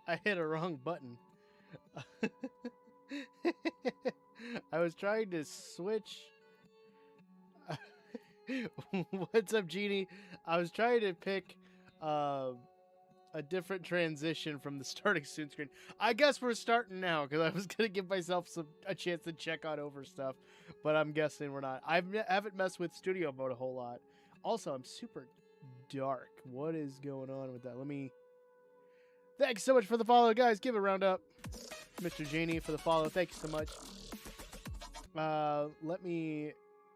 I hit a wrong button. I was trying to switch. What's up, Genie? I was trying to pick a different transition from the starting soon screen. I guess we're starting now because I was gonna give myself a chance to check on over stuff, but I'm guessing we're not. I haven't messed with studio mode a whole lot. Also, I'm super dark. What is going on with that? Let me. Thanks so much for the follow, guys. Give a round up, Mr. Genie, for the follow. Thank you so much. Let me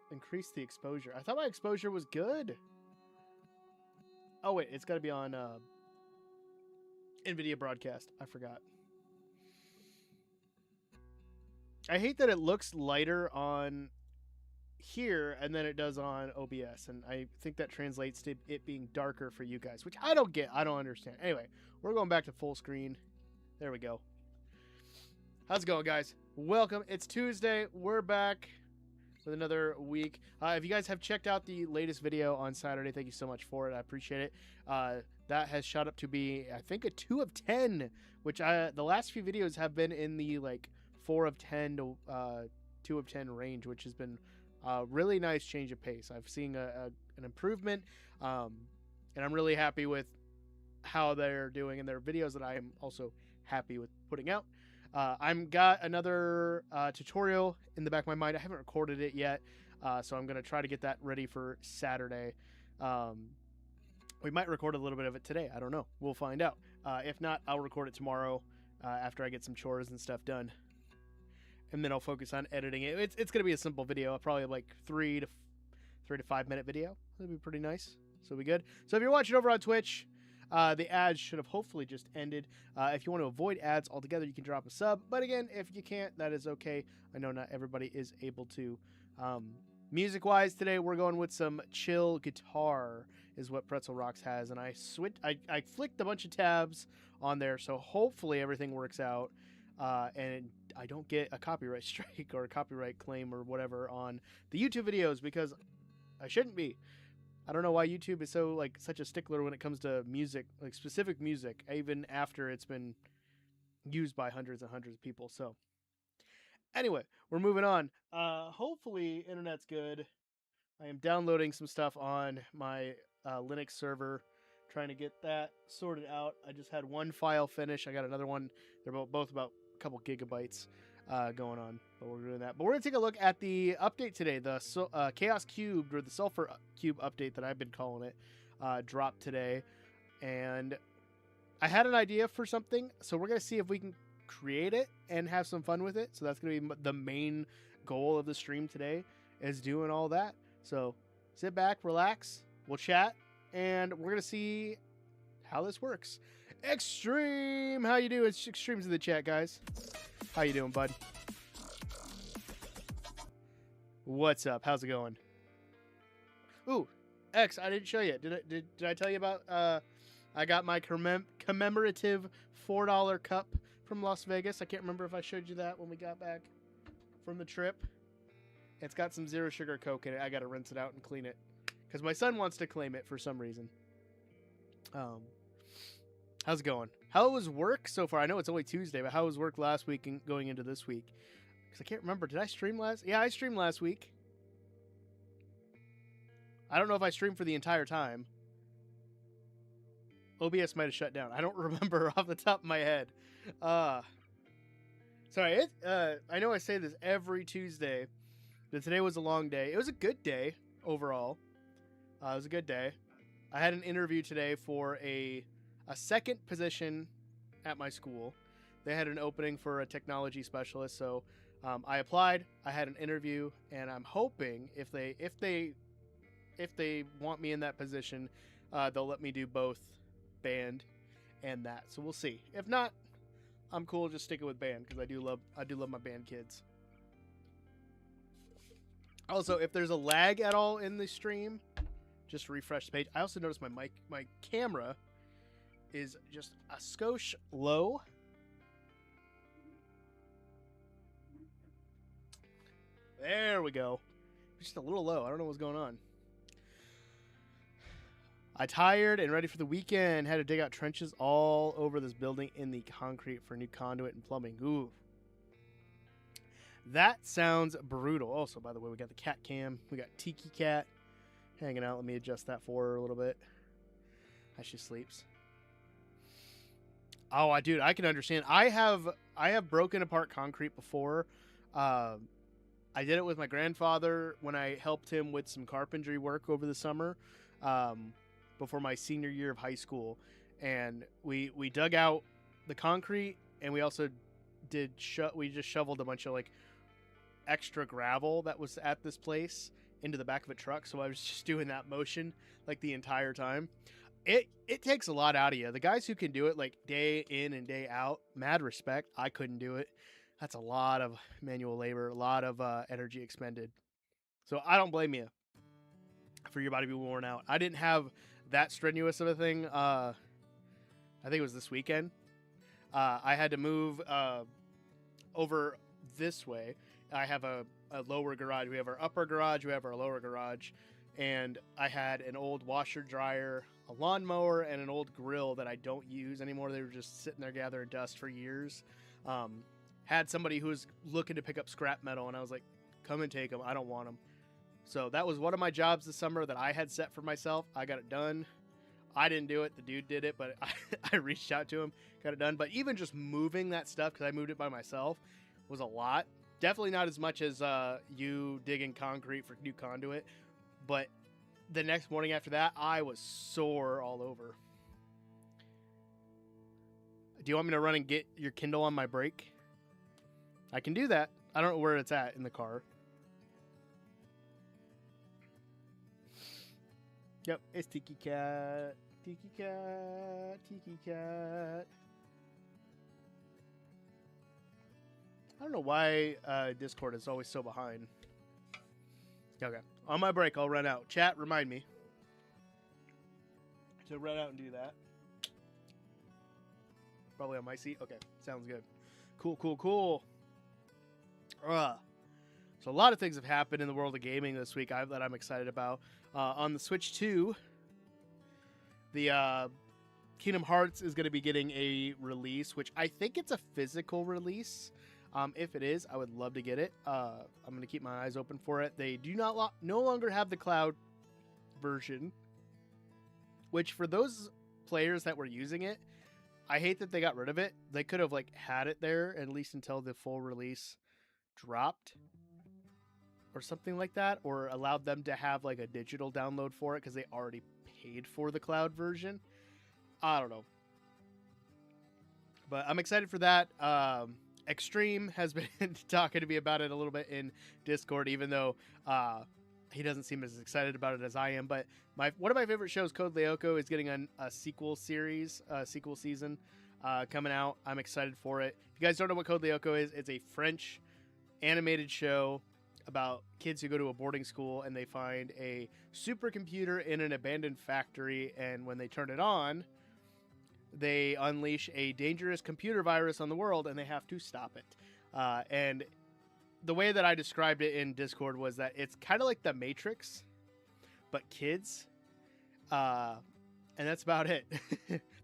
increase the exposure. I thought my exposure was good. Oh wait, it's got to be on NVIDIA broadcast. I forgot. I hate that it looks lighter on here and then it does on OBS, and I think that translates to it being darker for you guys, which I don't get. I don't understand. Anyway, we're going back to full screen. There we go. How's it going, guys? Welcome. It's Tuesday. We're back with another week. If you guys have checked out the latest video on Saturday, thank you so much for it. I appreciate it. That has shot up to be, I think, a 2 of 10, which the last few videos have been in the like 4 of 10 to 2 of 10 range, which has been a really nice change of pace. I've seen an improvement, and I'm really happy with how they're doing in their videos that I am also happy with putting out. I'm got another tutorial in the back of my mind. I haven't recorded it yet, so I'm going to try to get that ready for Saturday. We might record a little bit of it today. I don't know. We'll find out. If not, I'll record it tomorrow after I get some chores and stuff done. And then I'll focus on editing it. It's going to be a simple video, probably like 3 to 5 minute video. That'll be pretty nice. So it'll be good. So if you're watching over on Twitch, the ads should have hopefully just ended. If you want to avoid ads altogether, you can drop a sub. But again, if you can't, that is okay. I know not everybody is able to. Music-wise, today we're going with some chill guitar, is what Pretzel Rocks has. And I flicked a bunch of tabs on there, so hopefully everything works out. And I don't get a copyright strike or a copyright claim or whatever on the YouTube videos, because I shouldn't be. I don't know why YouTube is so like such a stickler when it comes to music, like specific music, even after it's been used by hundreds and hundreds of people. So anyway, we're moving on. Hopefully internet's good. I am downloading some stuff on my Linux server, trying to get that sorted out. I just had one file finish. I got another one. They're both about a couple gigabytes going on, but we're doing that. But we're gonna take a look at the update today. The Chaos Cubed, or the Sulfur Cube update that I've been calling it, dropped today, and I had an idea for something, so we're gonna see if we can create it and have some fun with it. So that's gonna be the main goal of the stream today, is doing all that. So sit back, relax, we'll chat, and we're gonna see how this works. Extreme, how you doing? It's Extremes in the chat, guys. How you doing, bud? What's up? How's it going? Ooh, X, I didn't show you. Did I tell you about I got my commemorative $4 cup from Las Vegas. I can't remember if I showed you that when we got back from the trip. It's got some zero sugar Coke in it. I got to rinse it out and clean it because my son wants to claim it for some reason. How's it going? How was work so far? I know it's only Tuesday, but how was work last week and going into this week? Because I can't remember. Did I stream last? Yeah, I streamed last week. I don't know if I streamed for the entire time. OBS might have shut down. I don't remember off the top of my head. Sorry. I know I say this every Tuesday, but today was a long day. It was a good day overall. It was a good day. I had an interview today for a second position at my school. They had an opening for a technology specialist, so I applied. I had an interview, and I'm hoping if they want me in that position, they'll let me do both band and that. So we'll see. If not, I'm cool just sticking with band because I do love my band kids. Also, if there's a lag at all in the stream, just refresh the page. I also noticed my camera is just a skosh low. There we go. Just a little low. I don't know what's going on. I tired and ready for the weekend. Had to dig out trenches all over this building in the concrete for new conduit and plumbing. Ooh. That sounds brutal. Also, by the way, we got the cat cam. We got Tiki Cat hanging out. Let me adjust that for her a little bit as she sleeps. Oh, dude, I can understand. I have broken apart concrete before. I did it with my grandfather when I helped him with some carpentry work over the summer. Before my senior year of high school, and we dug out the concrete, and we also we just shoveled a bunch of like extra gravel that was at this place into the back of a truck. So I was just doing that motion like the entire time. It takes a lot out of you. The guys who can do it like day in and day out, mad respect. I couldn't do it. That's a lot of manual labor, a lot of energy expended. So I don't blame you for your body to be worn out. I didn't have that strenuous of a thing. I think it was this weekend. I had to move over this way. I have a lower garage. We have our upper garage. We have our lower garage. And I had an old washer dryer, a lawnmower, and an old grill that I don't use anymore. They were just sitting there gathering dust for years. Had somebody who was looking to pick up scrap metal, and I was like, come and take them. I don't want them. So that was one of my jobs this summer that I had set for myself. I got it done. I didn't do it. The dude did it, but I reached out to him, got it done. But even just moving that stuff, because I moved it by myself, was a lot. Definitely not as much as you digging concrete for new conduit. But the next morning after that, I was sore all over. Do you want me to run and get your Kindle on my break? I can do that. I don't know where it's at in the car. Yep, it's Tiki Cat. Tiki Cat. Tiki Cat. I don't know why Discord is always so behind. Okay. On my break, I'll run out. Chat, remind me to run out and do that. Probably on my seat. Okay, sounds good. Cool. So a lot of things have happened in the world of gaming this week that I'm excited about. On the Switch 2, the Kingdom Hearts is going to be getting a release, which I think it's a physical release. If it is, I would love to get it. I'm going to keep my eyes open for it. They do no longer have the cloud version, which for those players that were using it, I hate that they got rid of it. They could have like had it there at least until the full release dropped or something like that, or allowed them to have like a digital download for it because they already paid for the cloud version. I don't know, but I'm excited for that. Extreme has been talking to me about it a little bit in Discord, even though he doesn't seem as excited about it as I am. But one of my favorite shows, Code Lyoko, is getting a sequel series, sequel season coming out. I'm excited for it. If you guys don't know what Code Lyoko is, it's a French animated show about kids who go to a boarding school and they find a supercomputer in an abandoned factory, and when they turn it on, they unleash a dangerous computer virus on the world, and they have to stop it. And the way that I described it in Discord was that it's kind of like the Matrix, but kids. And that's about it.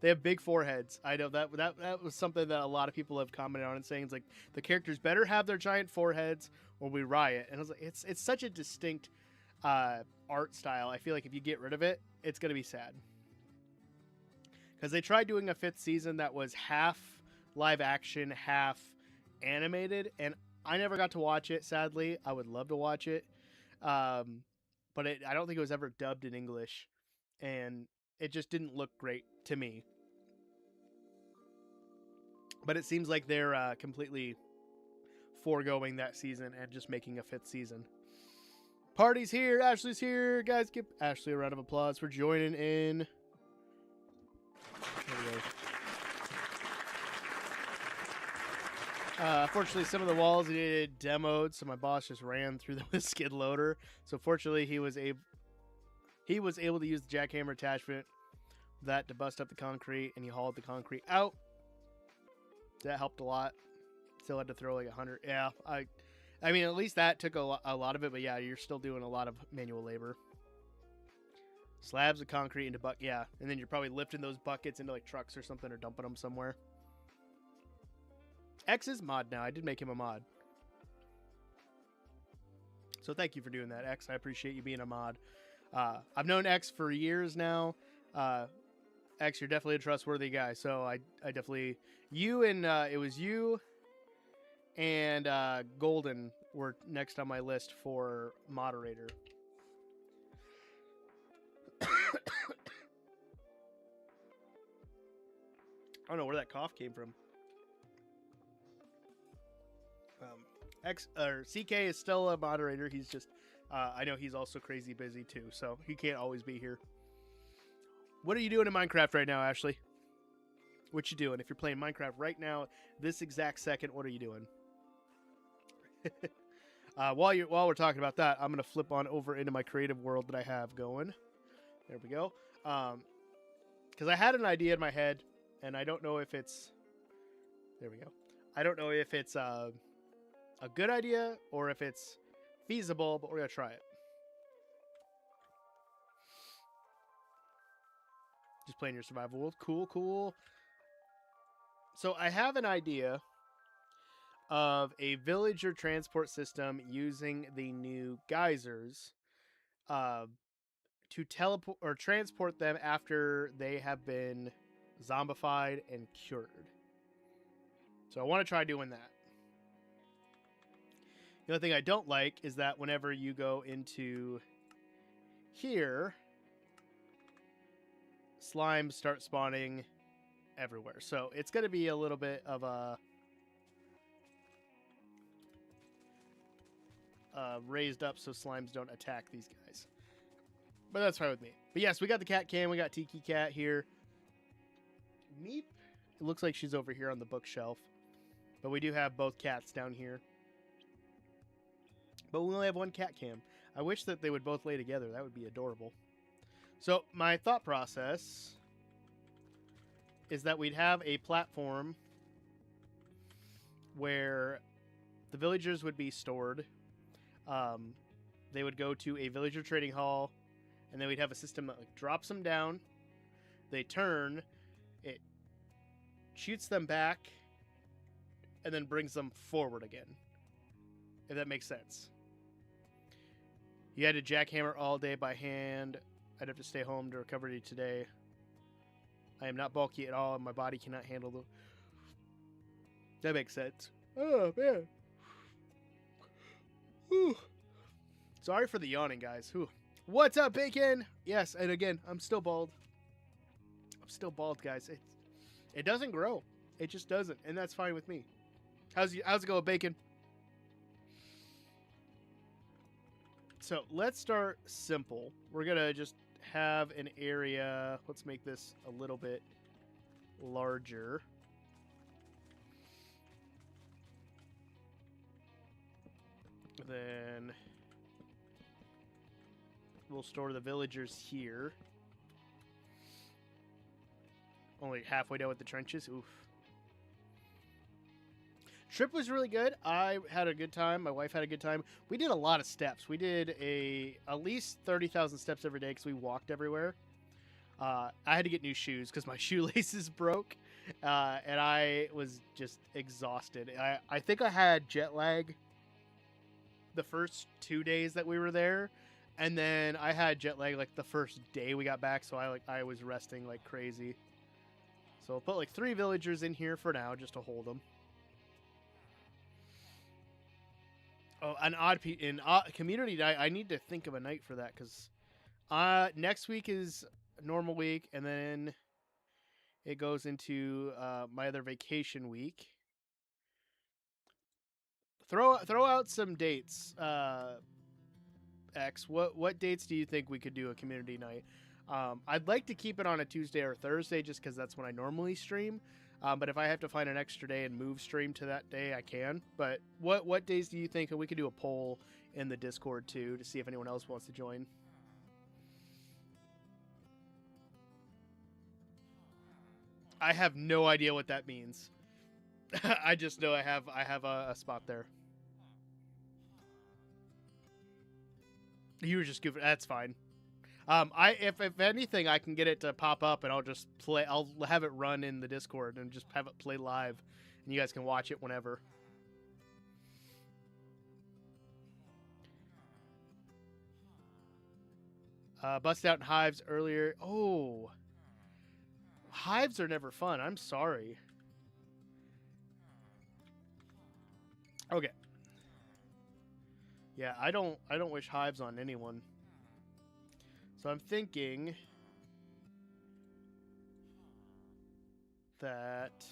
They have big foreheads. I know that was something that a lot of people have commented on and saying, it's like the characters better have their giant foreheads or we riot. And I was like, it's such a distinct art style. I feel like if you get rid of it, it's going to be sad. Because they tried doing a 5th season that was half live action, half animated, and I never got to watch it, sadly. I would love to watch it. But I don't think it was ever dubbed in English, and it just didn't look great to me. But it seems like they're completely foregoing that season and just making a 5th season. Party's here. Ashley's here. Guys, give Ashley a round of applause for joining in. There we go. Fortunately, some of the walls needed demoed, so my boss just ran through them with a skid loader. So fortunately, he was able to use the jackhammer attachment that to bust up the concrete, and he hauled the concrete out. That helped a lot. Still had to throw like 100. Yeah, I mean, at least that took a lot of it, but yeah, you're still doing a lot of manual labor. Slabs of concrete into yeah, and then you're probably lifting those buckets into like trucks or something or dumping them somewhere. X is mod now. I did make him a mod. So thank you for doing that, X. I appreciate you being a mod. I've known X for years now. X, you're definitely a trustworthy guy. So I definitely you and it was you and Golden were next on my list for moderator. I don't know where that cough came from. CK is still a moderator. He's just, I know he's also crazy busy too, so he can't always be here. What are you doing in Minecraft right now, Ashley? What you doing? If you're playing Minecraft right now, this exact second, what are you doing? While we're talking about that, I'm gonna flip on over into my creative world that I have going. There we go. Because I had an idea in my head, and I don't know if it's. There we go. I don't know if it's a good idea or if it's feasible, but we're gonna try it. Just playing your survival world. Cool, cool. So I have an idea of a villager transport system using the new geysers to teleport or transport them after they have been zombified and cured. So I want to try doing that. The only thing I don't like is that whenever you go into here, slimes start spawning everywhere. So it's going to be a little bit of a raised up so slimes don't attack these guys. But that's fine with me. But yes, we got the cat cam. We got Tiki Cat here. Meep. It looks like she's over here on the bookshelf. But we do have both cats down here. But we only have one cat cam. I wish that they would both lay together. That would be adorable. So my thought process is that we'd have a platform where the villagers would be stored. They would go to a villager trading hall, and then we'd have a system that like drops them down. They turn, it shoots them back, and then brings them forward again. If that makes sense. You had to jackhammer all day by hand. I'd have to stay home to recovery today. I am not bulky at all, and my body cannot handle the... That makes sense. Oh, man. Whew. Sorry for the yawning, guys. Whew. What's up, Bacon? Yes, and again, I'm still bald. I'm still bald, guys. It doesn't grow. It just doesn't, and that's fine with me. How's it going, Bacon? So let's start simple. We're gonna just have an area. Let's make this a little bit larger. Then we'll store the villagers here. Only halfway done with the trenches. Oof. Trip was really good. I had a good time. My wife had a good time. We did a lot of steps. We did at least 30,000 steps every day because we walked everywhere. I had to get new shoes because my shoelaces broke, and I was just exhausted. I think I had jet lag the first 2 days that we were there, and then I had jet lag like the first day we got back, so I was resting like crazy. So I'll put like 3 villagers in here for now just to hold them. Oh, an community night. I need to think of a night for that because next week is a normal week, and then it goes into my other vacation week. Throw out some dates. X, what dates do you think we could do a community night? I'd like to keep it on a Tuesday or Thursday just because that's when I normally stream. But if I have to find an extra day and move stream to that day, I can. But what days do you think? And we could do a poll in the Discord too to see if anyone else wants to join. I have no idea what that means. I just know I have a spot there. You were just goofing. That's fine. If anything, I can get it to pop up, and I'll just play. I'll have it run in the Discord and just have it play live, and you guys can watch it whenever. Busted out in hives earlier. Oh, hives are never fun. I'm sorry. Okay. Yeah, I don't wish hives on anyone. So I'm thinking that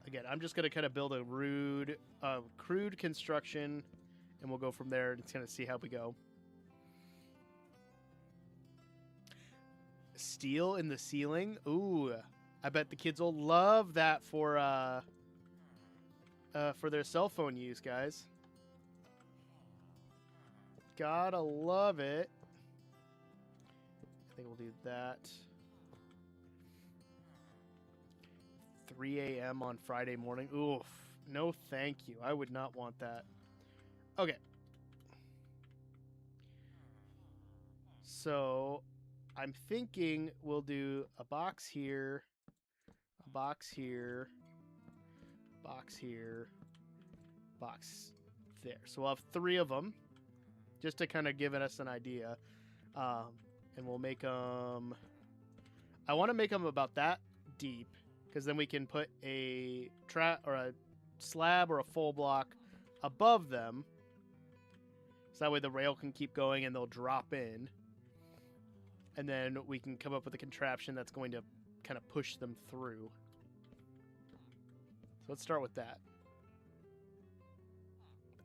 again, I'm just gonna kind of build a crude construction, and we'll go from there and kind of see how we go. Steel in the ceiling. Ooh, I bet the kids will love that for their cell phone use, guys. Gotta love it. I think we'll do that. 3 a.m. on Friday morning. Oof. No, thank you. I would not want that. Okay. So, I'm thinking we'll do a box here, a box here, box here, box there. So we'll have 3 of them, just to kind of give us an idea. And we'll make them... I want to make them about that deep, because then we can put a slab or a full block above them, so that way the rail can keep going and they'll drop in. And then we can come up with a contraption that's going to kind of push them through. So let's start with that.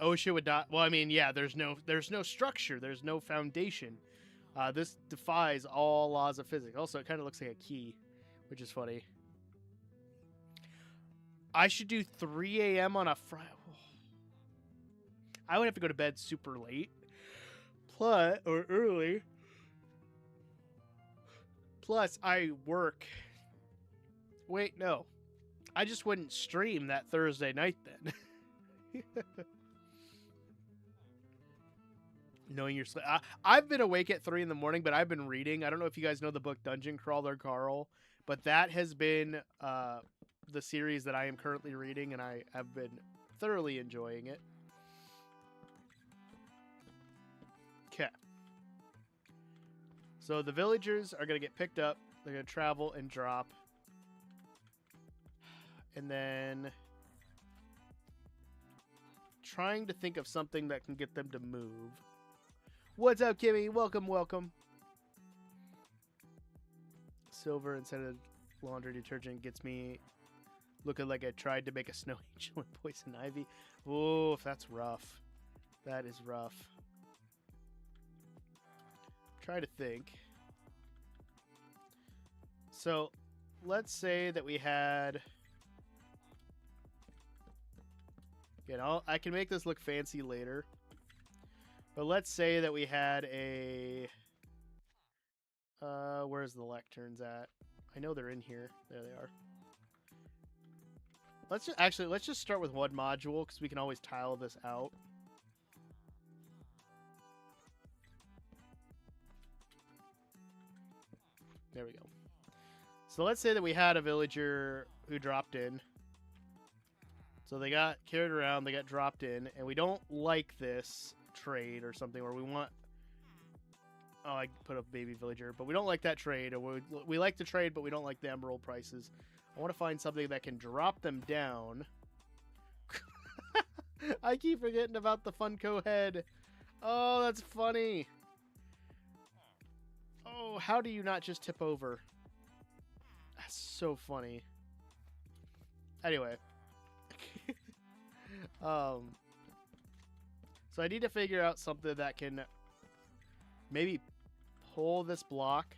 OSHA would not... Well, I mean, yeah, there's no structure. There's no foundation. This defies all laws of physics. Also, it kind of looks like a key, which is funny. I should do 3 a.m. on a Friday. I would have to go to bed super late. Or early. Plus, I work. Wait, no. I just wouldn't stream that Thursday night then. Knowing your sleep. I've been awake at 3 in the morning, but I've been reading. I don't know if you guys know the book Dungeon Crawler Carl, but that has been the series that I am currently reading, and I have been thoroughly enjoying it. Okay. So the villagers are going to get picked up. They're going to travel and drop. And then trying to think of something that can get them to move. What's up, Kimmy? Welcome, welcome. Silver instead of laundry detergent gets me looking like I tried to make a snow angel with poison ivy. Oh, that's rough. That is rough. Try to think. So, let's say that we had... Again, I can make this look fancy later. But let's say that we had a... where's the lecterns at? I know they're in here. There they are. Let's just start with one module, because we can always tile this out. There we go. So let's say that we had a villager who dropped in. So they got carried around, they got dropped in, and we don't like this trade or something where we want... Oh, I put a baby villager, but we don't like that trade. Or we like the trade, but we don't like the emerald prices. I want to find something that can drop them down. I keep forgetting about the Funko head. Oh, that's funny. Oh, how do you not just tip over? That's so funny. Anyway. So I need to figure out something that can maybe pull this block,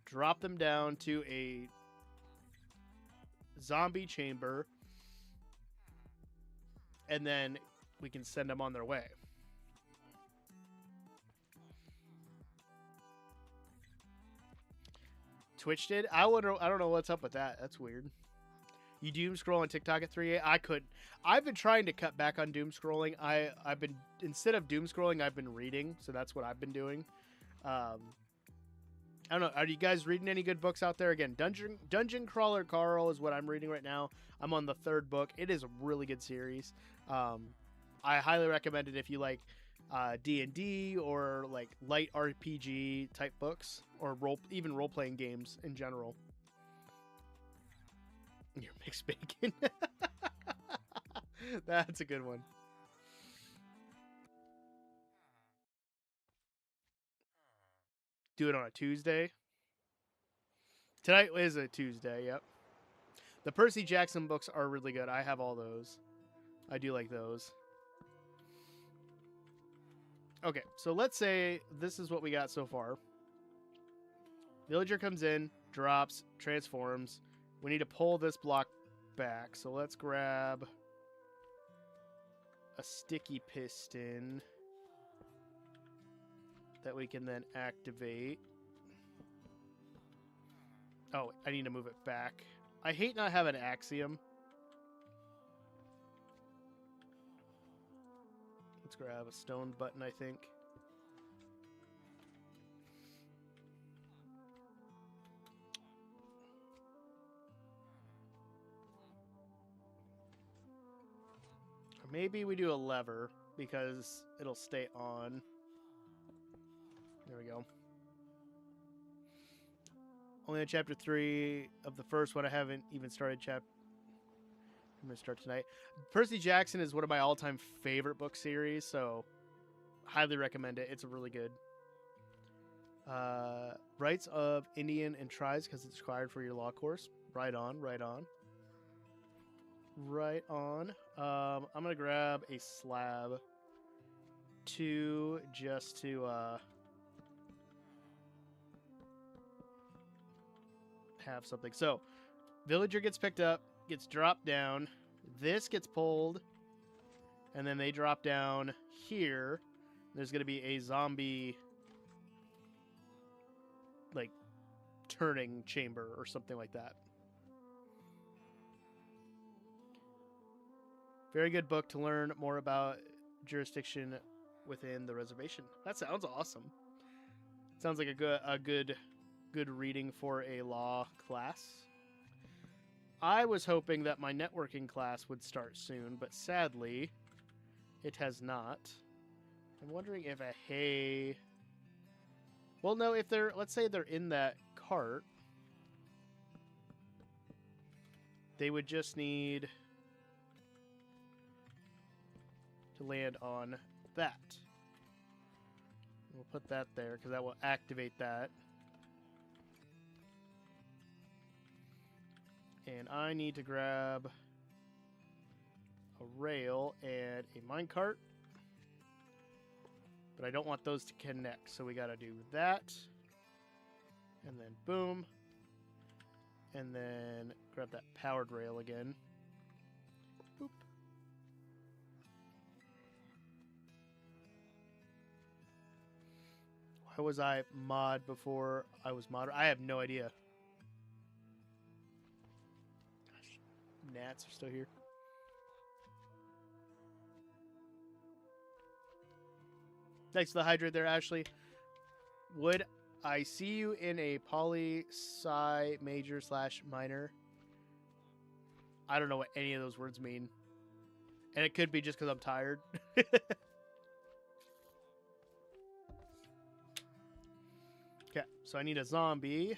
drop them down to a zombie chamber, and then we can send them on their way. Twitch did? I don't know what's up with that. That's weird. You doom scroll on TikTok at 3 a.m. I couldn't. I've been trying to cut back on doom scrolling. I've been, instead of doom scrolling, I've been reading. So that's what I've been doing. I don't know. Are you guys reading any good books out there? Again, Dungeon Crawler Carl is what I'm reading right now. I'm on the 3rd book. It is a really good series. I highly recommend it if you like D&D or like light RPG type books, or even role-playing games in general. Your mixed bacon. That's a good one. Do it on a Tuesday. Tonight is a Tuesday, yep. The Percy Jackson books are really good. I have all those. I do like those. Okay, so let's say this is what we got so far. Villager comes in, drops, transforms. We need to pull this block back. So let's grab a sticky piston that we can then activate. Oh, I need to move it back. I hate not having Axiom. Let's grab a stone button, I think. Or maybe we do a lever because it'll stay on. There we go. Only on chapter 3 of the first one. I haven't even started I'm going to start tonight. Percy Jackson is one of my all-time favorite book series, so highly recommend it. It's really good. Rights of Indian and Tribes, because it's required for your law course. Right on, right on. Right on. I'm going to grab a slab just to have something. So, villager gets picked up, gets dropped down. This gets pulled, and then they drop down here. There's going to be a zombie, like, turning chamber or something like that. Very good book to learn more about jurisdiction within the reservation. That sounds awesome. Sounds like a good reading for a law class. I was hoping that my networking class would start soon, but sadly, it has not. I'm wondering if a hay... Well, no, if they're... Let's say they're in that cart. They would just need to land on that. We'll put that there, because that will activate that. And I need to grab a rail and a minecart. But I don't want those to connect, so we gotta do that. And then boom. And then grab that powered rail again. Boop. Why was I mod before I was mod? I have no idea. Gnats are still here. Thanks for the hydrate there, Ashley. Would I see you in a poli-sci major / minor? I don't know what any of those words mean. And it could be just because I'm tired. Okay, so I need a zombie.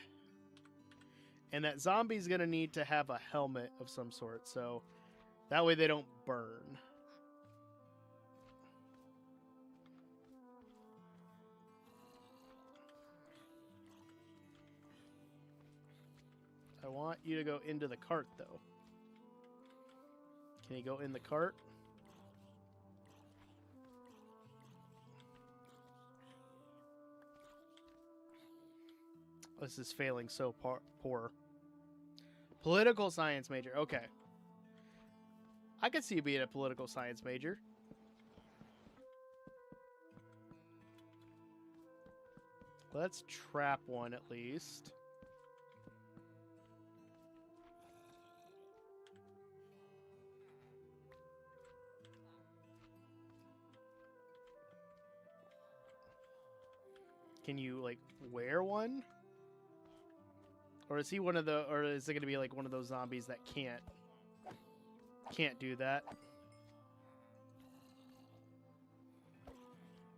And that zombie's going to need to have a helmet of some sort, so that way they don't burn. I want you to go into the cart, though. Can you go in the cart? This is failing so poor. Political science major. Okay. I could see you being a political science major. Let's trap one at least. Can you like wear one? Or is he one of the, or is it going to be like one of those zombies that can't do that?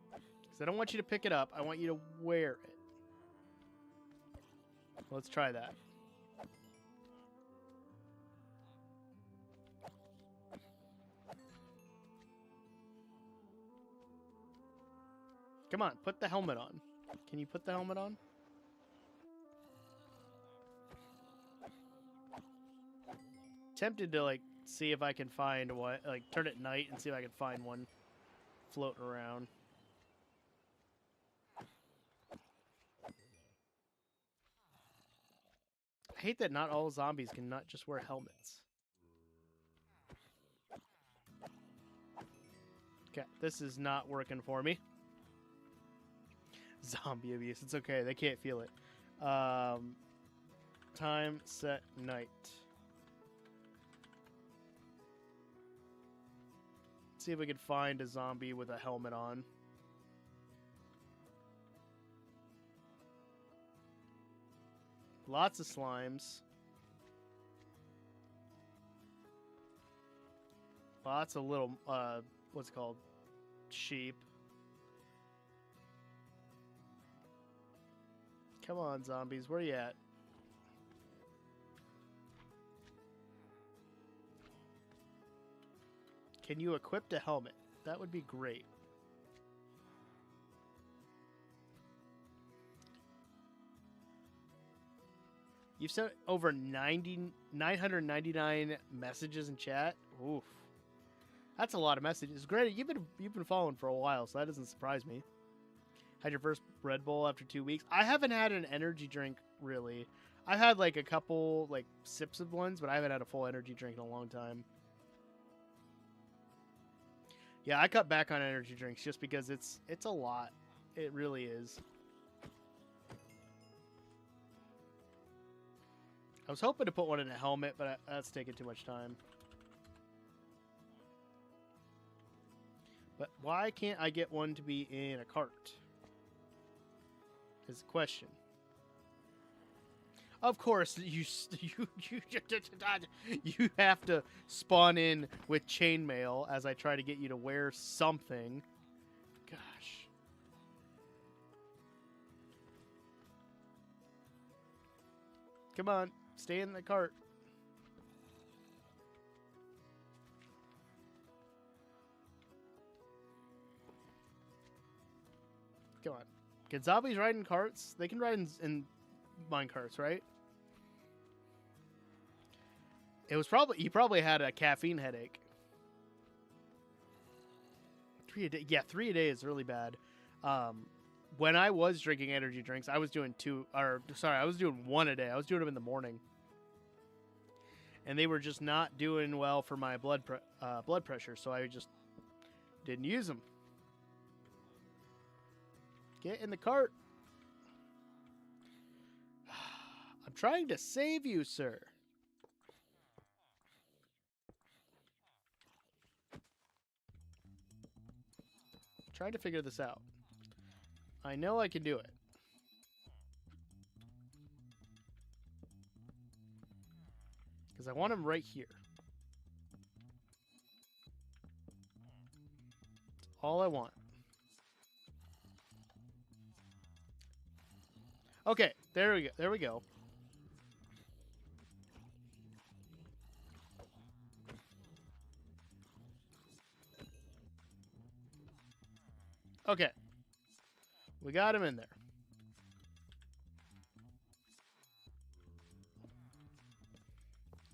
Because I don't want you to pick it up. I want you to wear it. Let's try that. Come on, put the helmet on. Can you put the helmet on? Tempted to like see if I can find what, like turn it night and see if I can find one floating around. I hate that not all zombies can not just wear helmets. Okay, this is not working for me. Zombie abuse. It's okay. They can't feel it. Time set night. Let's see if we can find a zombie with a helmet on. Lots of slimes. Lots of little, what's it called? Sheep. Come on, zombies. Where you at? Can you equip the helmet? That would be great. You've sent over 999 messages in chat. Oof. That's a lot of messages. Granted, you've been following for a while, so that doesn't surprise me. Had your first Red Bull after 2 weeks. I haven't had an energy drink, really. I've had, like, a couple, like, sips of ones, but I haven't had a full energy drink in a long time. Yeah, I cut back on energy drinks just because it's a lot. It really is. I was hoping to put one in a helmet, but that's taking too much time. But why can't I get one to be in a cart? Is the question. Of course, you have to spawn in with chainmail as I try to get you to wear something. Gosh. Come on, stay in the cart. Come on. Can zombies ride in carts? They can ride in mine carts, right? It was probably, you probably had a caffeine headache. 3 a day. Yeah, 3 a day is really bad. When I was drinking energy drinks, I was doing I was doing 1 a day. I was doing them in the morning. And they were just not doing well for my blood pressure, so I just didn't use them. Get in the cart. I'm trying to save you, sir. I'm trying to figure this out. I know I can do it. Because I want him right here. That's all I want. Okay, there we go. There we go. Okay. We got him in there.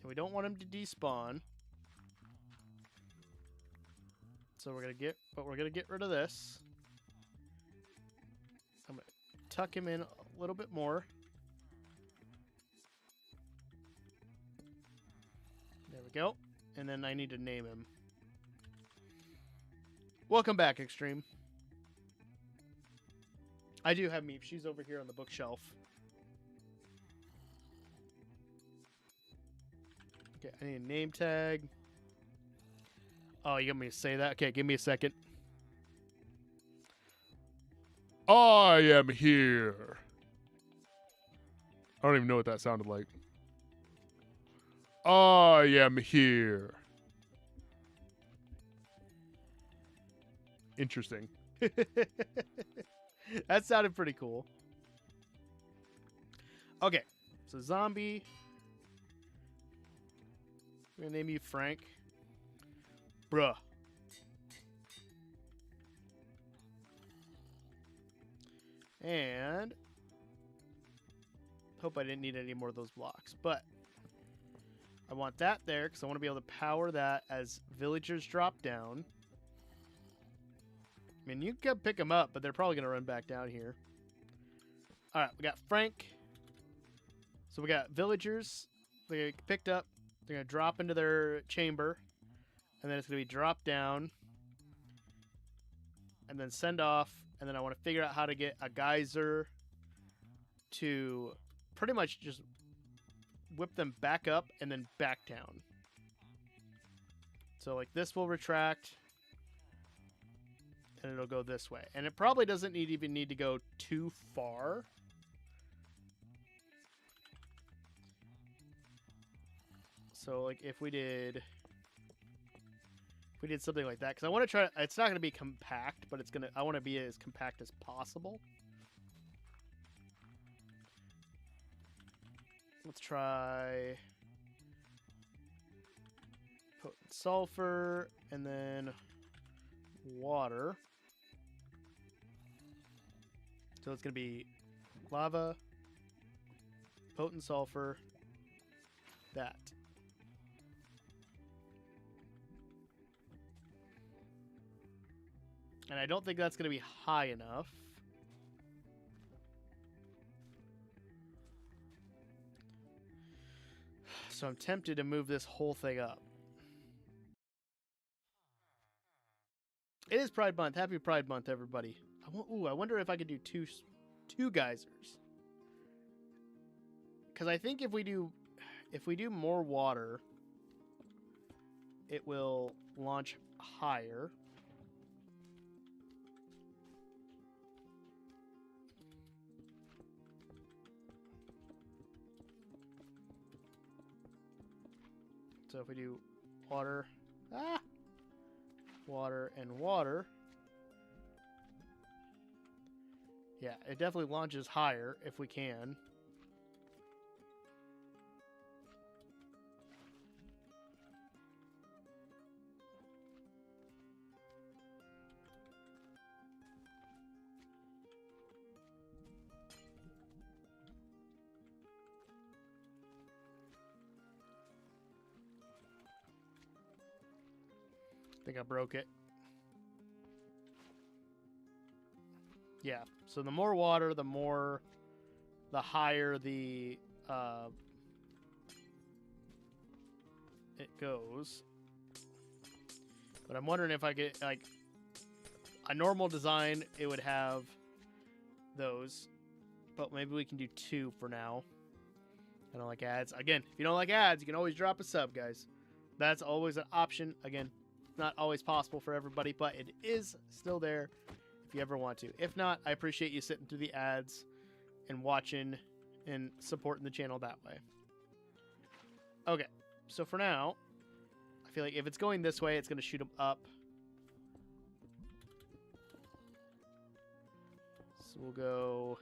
And we don't want him to despawn. So we're gonna get rid of this. I'm gonna tuck him in a little bit more. There we go. And then I need to name him. Welcome back, Extreme. I do have Meep. She's over here on the bookshelf. Okay, I need a name tag. Oh, you want me to say that? Okay, give me a second. I am here. I don't even know what that sounded like. I am here. Interesting. That sounded pretty cool. Okay, so zombie. I'm gonna name you Frank. Bruh. And hope I didn't need any more of those blocks, but I want that there because I want to be able to power that as villagers drop down. I mean, you can pick them up, but they're probably going to run back down here. All right, we got Frank. So we got villagers. They get picked up. They're going to drop into their chamber. And then it's going to be drop down. And then send off. And then I want to figure out how to get a geyser to pretty much just whip them back up and then back down. So like this will retract. And it'll go this way. And it probably doesn't even need to go too far. So like if we did something like that, because I want to try, it's not going to be compact, but I want to be as compact as possible. Let's try potent sulfur and then water. So it's going to be lava, potent sulfur, that. And I don't think that's going to be high enough. So I'm tempted to move this whole thing up. It is Pride Month. Happy Pride Month, everybody. I wonder if I could do two geysers. Because I think if we do more water, it will launch higher. So if we do water, water and water, yeah, it definitely launches higher if we can. I think I broke it. Yeah, so the more water, the higher the it goes. But I'm wondering if I get, like, a normal design, it would have those. But maybe we can do 2 for now. I don't like ads. Again, if you don't like ads, you can always drop a sub, guys. That's always an option. Again, not always possible for everybody, but it is still there if you ever want to. If not, I appreciate you sitting through the ads and watching and supporting the channel that way. Okay, so for now, I feel like if it's going this way, it's going to shoot them up. So we'll go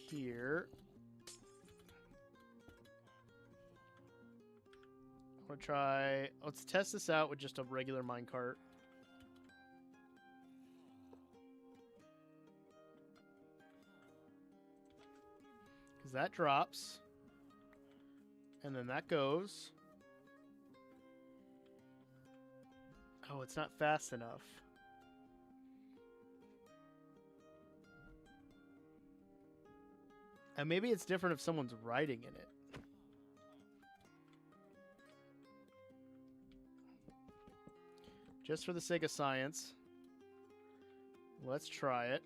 here. I'm gonna try. Let's test this out with just a regular minecart. Because that drops. And then that goes. Oh, it's not fast enough. And maybe it's different if someone's riding in it. Just for the sake of science, let's try it.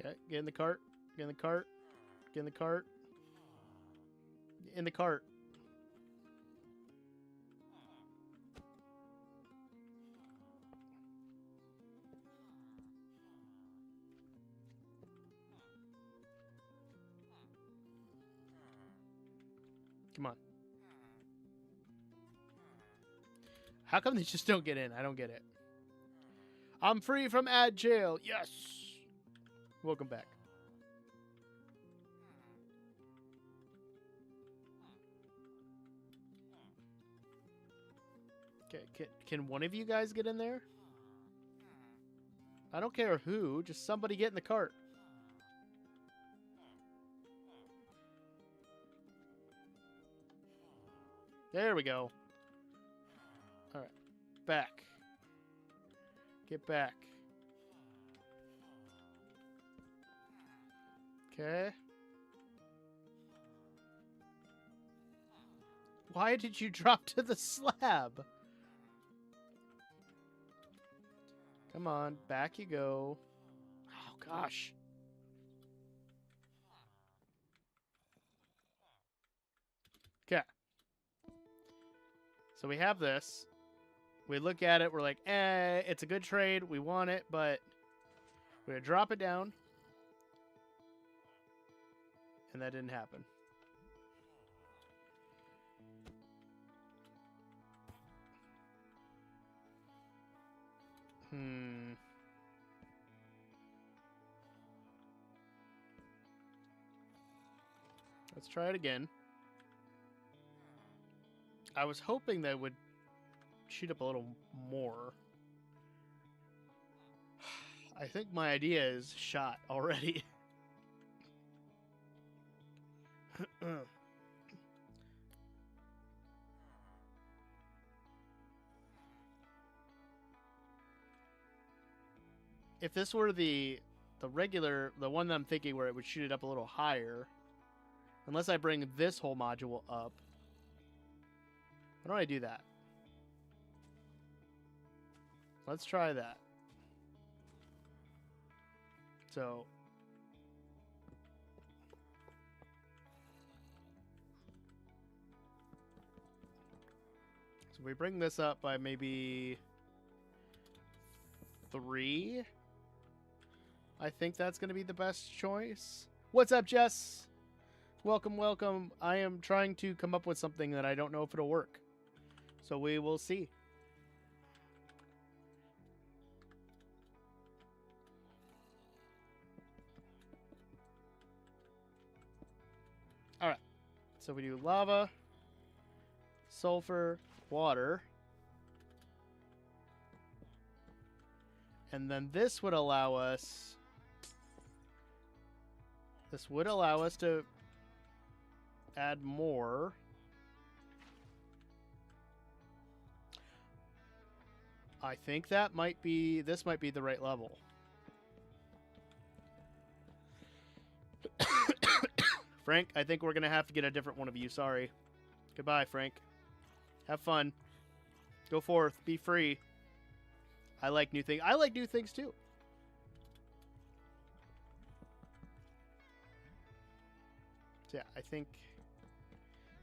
Okay, get in the cart, get in the cart, get in the cart. In the cart. Come on. How come they just don't get in? I don't get it. I'm free from ad jail. Yes. Welcome back. Okay, can one of you guys get in there? I don't care who, just somebody get in the cart. There we go. All right, back. Get back. Okay. Why did you drop to the slab? Come on, back you go. Oh, gosh. Okay. So we have this. We look at it, we're like, it's a good trade. We want it, but we're going to drop it down. And that didn't happen. Let's try it again. I was hoping that would shoot up a little more. I think my idea is shot already. If this were the regular, the one that I'm thinking where it would shoot it up a little higher, unless I bring this whole module up. Why don't I do that? Let's try that. So we bring this up by maybe 3. I think that's going to be the best choice. What's up, Jess? Welcome, welcome. I am trying to come up with something that I don't know if it'll work. So we will see. All right. So we do lava, sulfur, water. And then this would allow us... This would allow us to add more. I think that might be... This might be the right level. Frank, I think we're going to have to get a different one of you. Sorry. Goodbye, Frank. Have fun. Go forth. Be free. I like new things. I like new things, too. So, yeah, I think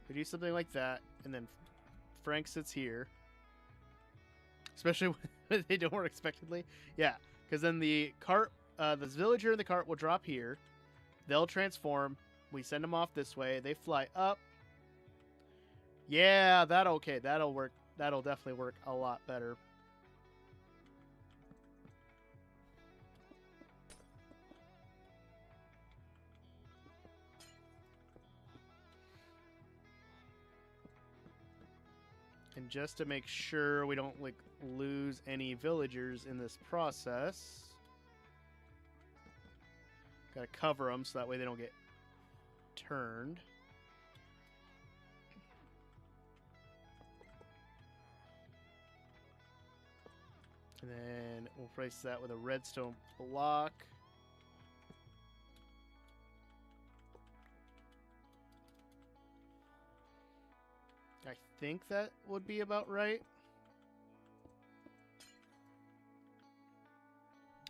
we do something like that, and then Frank sits here. Especially when they don't work expectedly. Yeah, because then the cart, the villager and the cart will drop here. They'll transform. We send them off this way. They fly up. Yeah, that'll work. That'll definitely work a lot better. And just to make sure we don't like lose any villagers in this process, gotta cover them so that way they don't get turned. And then we'll replace that with a redstone block. I think that would be about right.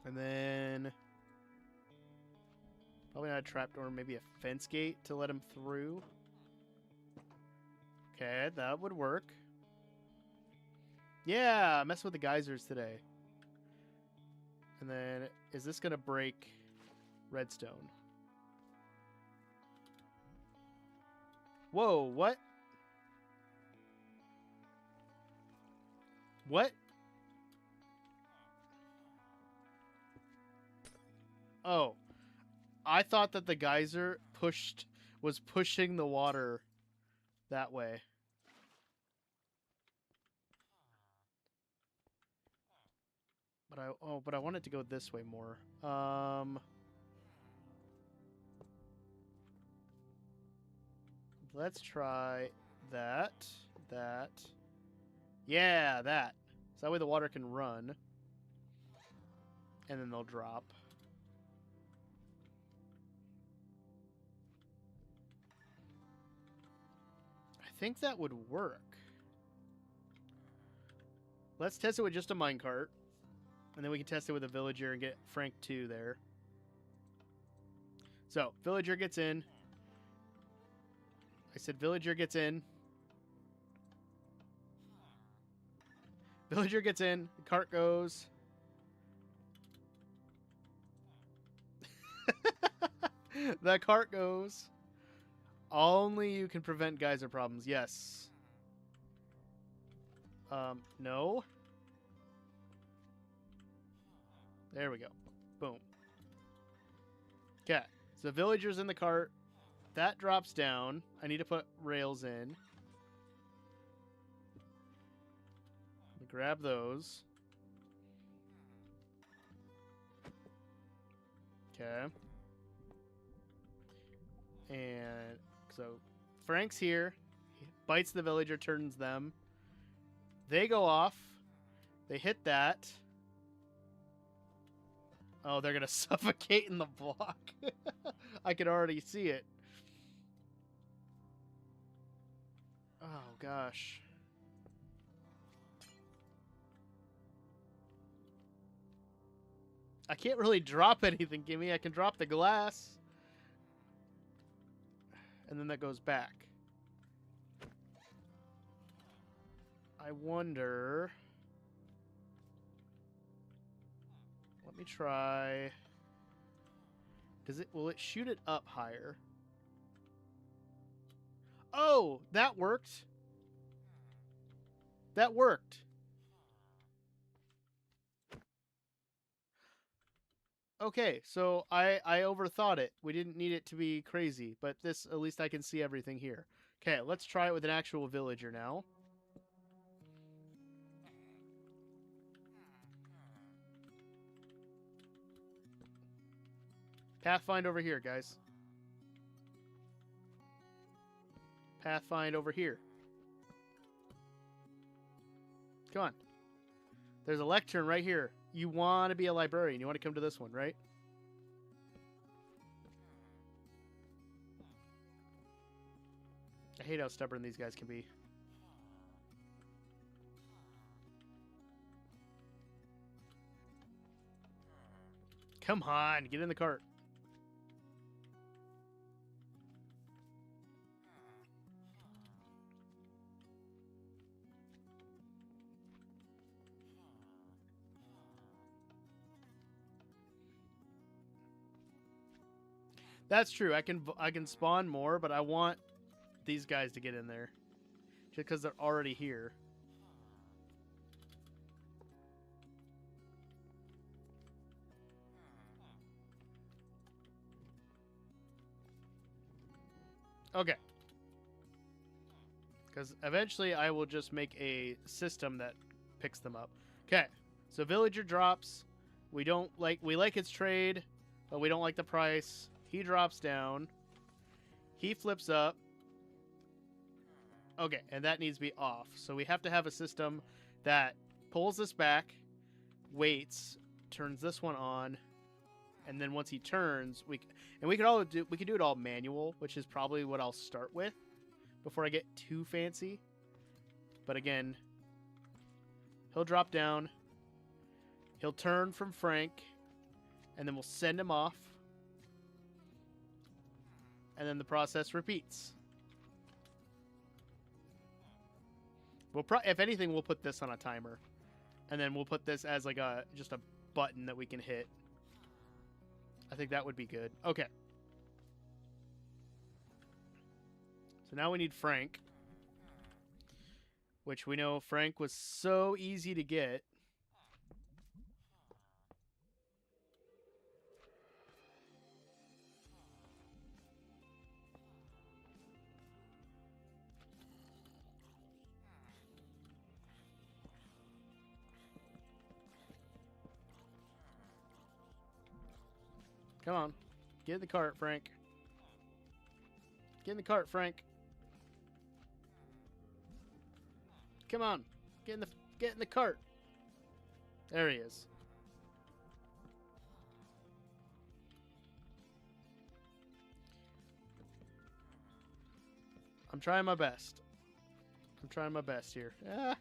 And then probably not a trapdoor, maybe a fence gate to let him through. Okay, that would work. Yeah, mess with the geysers today. And then, is this going to break redstone? Whoa, what? What? Oh. I thought that the geyser was pushing the water that way. But I want it to go this way more. Let's try that. Yeah, that. So that way the water can run. And then they'll drop. I think that would work. Let's test it with just a minecart. And then we can test it with a villager and get Frank 2 there. So, villager gets in. I said villager gets in. Villager gets in. The cart goes. The cart goes. Only you can prevent geyser problems. Yes. No. There we go. Boom. Okay. So villagers in the cart. That drops down. I need to put rails in. Grab those. Okay. And so Frank's here. He bites the villager, turns them. They go off. They hit that. Oh, they're going to suffocate in the block. I can already see it. Oh, gosh. I can't really drop anything, Gimme. I can drop the glass. And then that goes back. I wonder... Let me try... Will it shoot it up higher? Oh, that worked. That worked. Okay, so I overthought it. We didn't need it to be crazy, but this, at least I can see everything here. Okay, let's try it with an actual villager now. Pathfind over here, guys. Pathfind over here. Come on. There's a lectern right here. You want to be a librarian. You want to come to this one, right? I hate how stubborn these guys can be. Come on, get in the cart. That's true. I can spawn more, but I want these guys to get in there. Just because they're already here. Okay. Because eventually I will just make a system that picks them up. Okay. So villager drops. We like its trade, but we don't like the price. He drops down. He flips up. Okay, and that needs to be off. So we have to have a system that pulls this back, waits, turns this one on, and then once he turns, we can do it all manual, which is probably what I'll start with before I get too fancy. But again, he'll drop down. He'll turn from Frank, and then we'll send him off. And then the process repeats. If anything, we'll put this on a timer, and then we'll put this as like just a button that we can hit. I think that would be good. Okay. So now we need Frank, which we know Frank was so easy to get. Come on. Get in the cart, Frank. Get in the cart, Frank. Come on. Get in the cart. There he is. I'm trying my best. I'm trying my best here. Ah.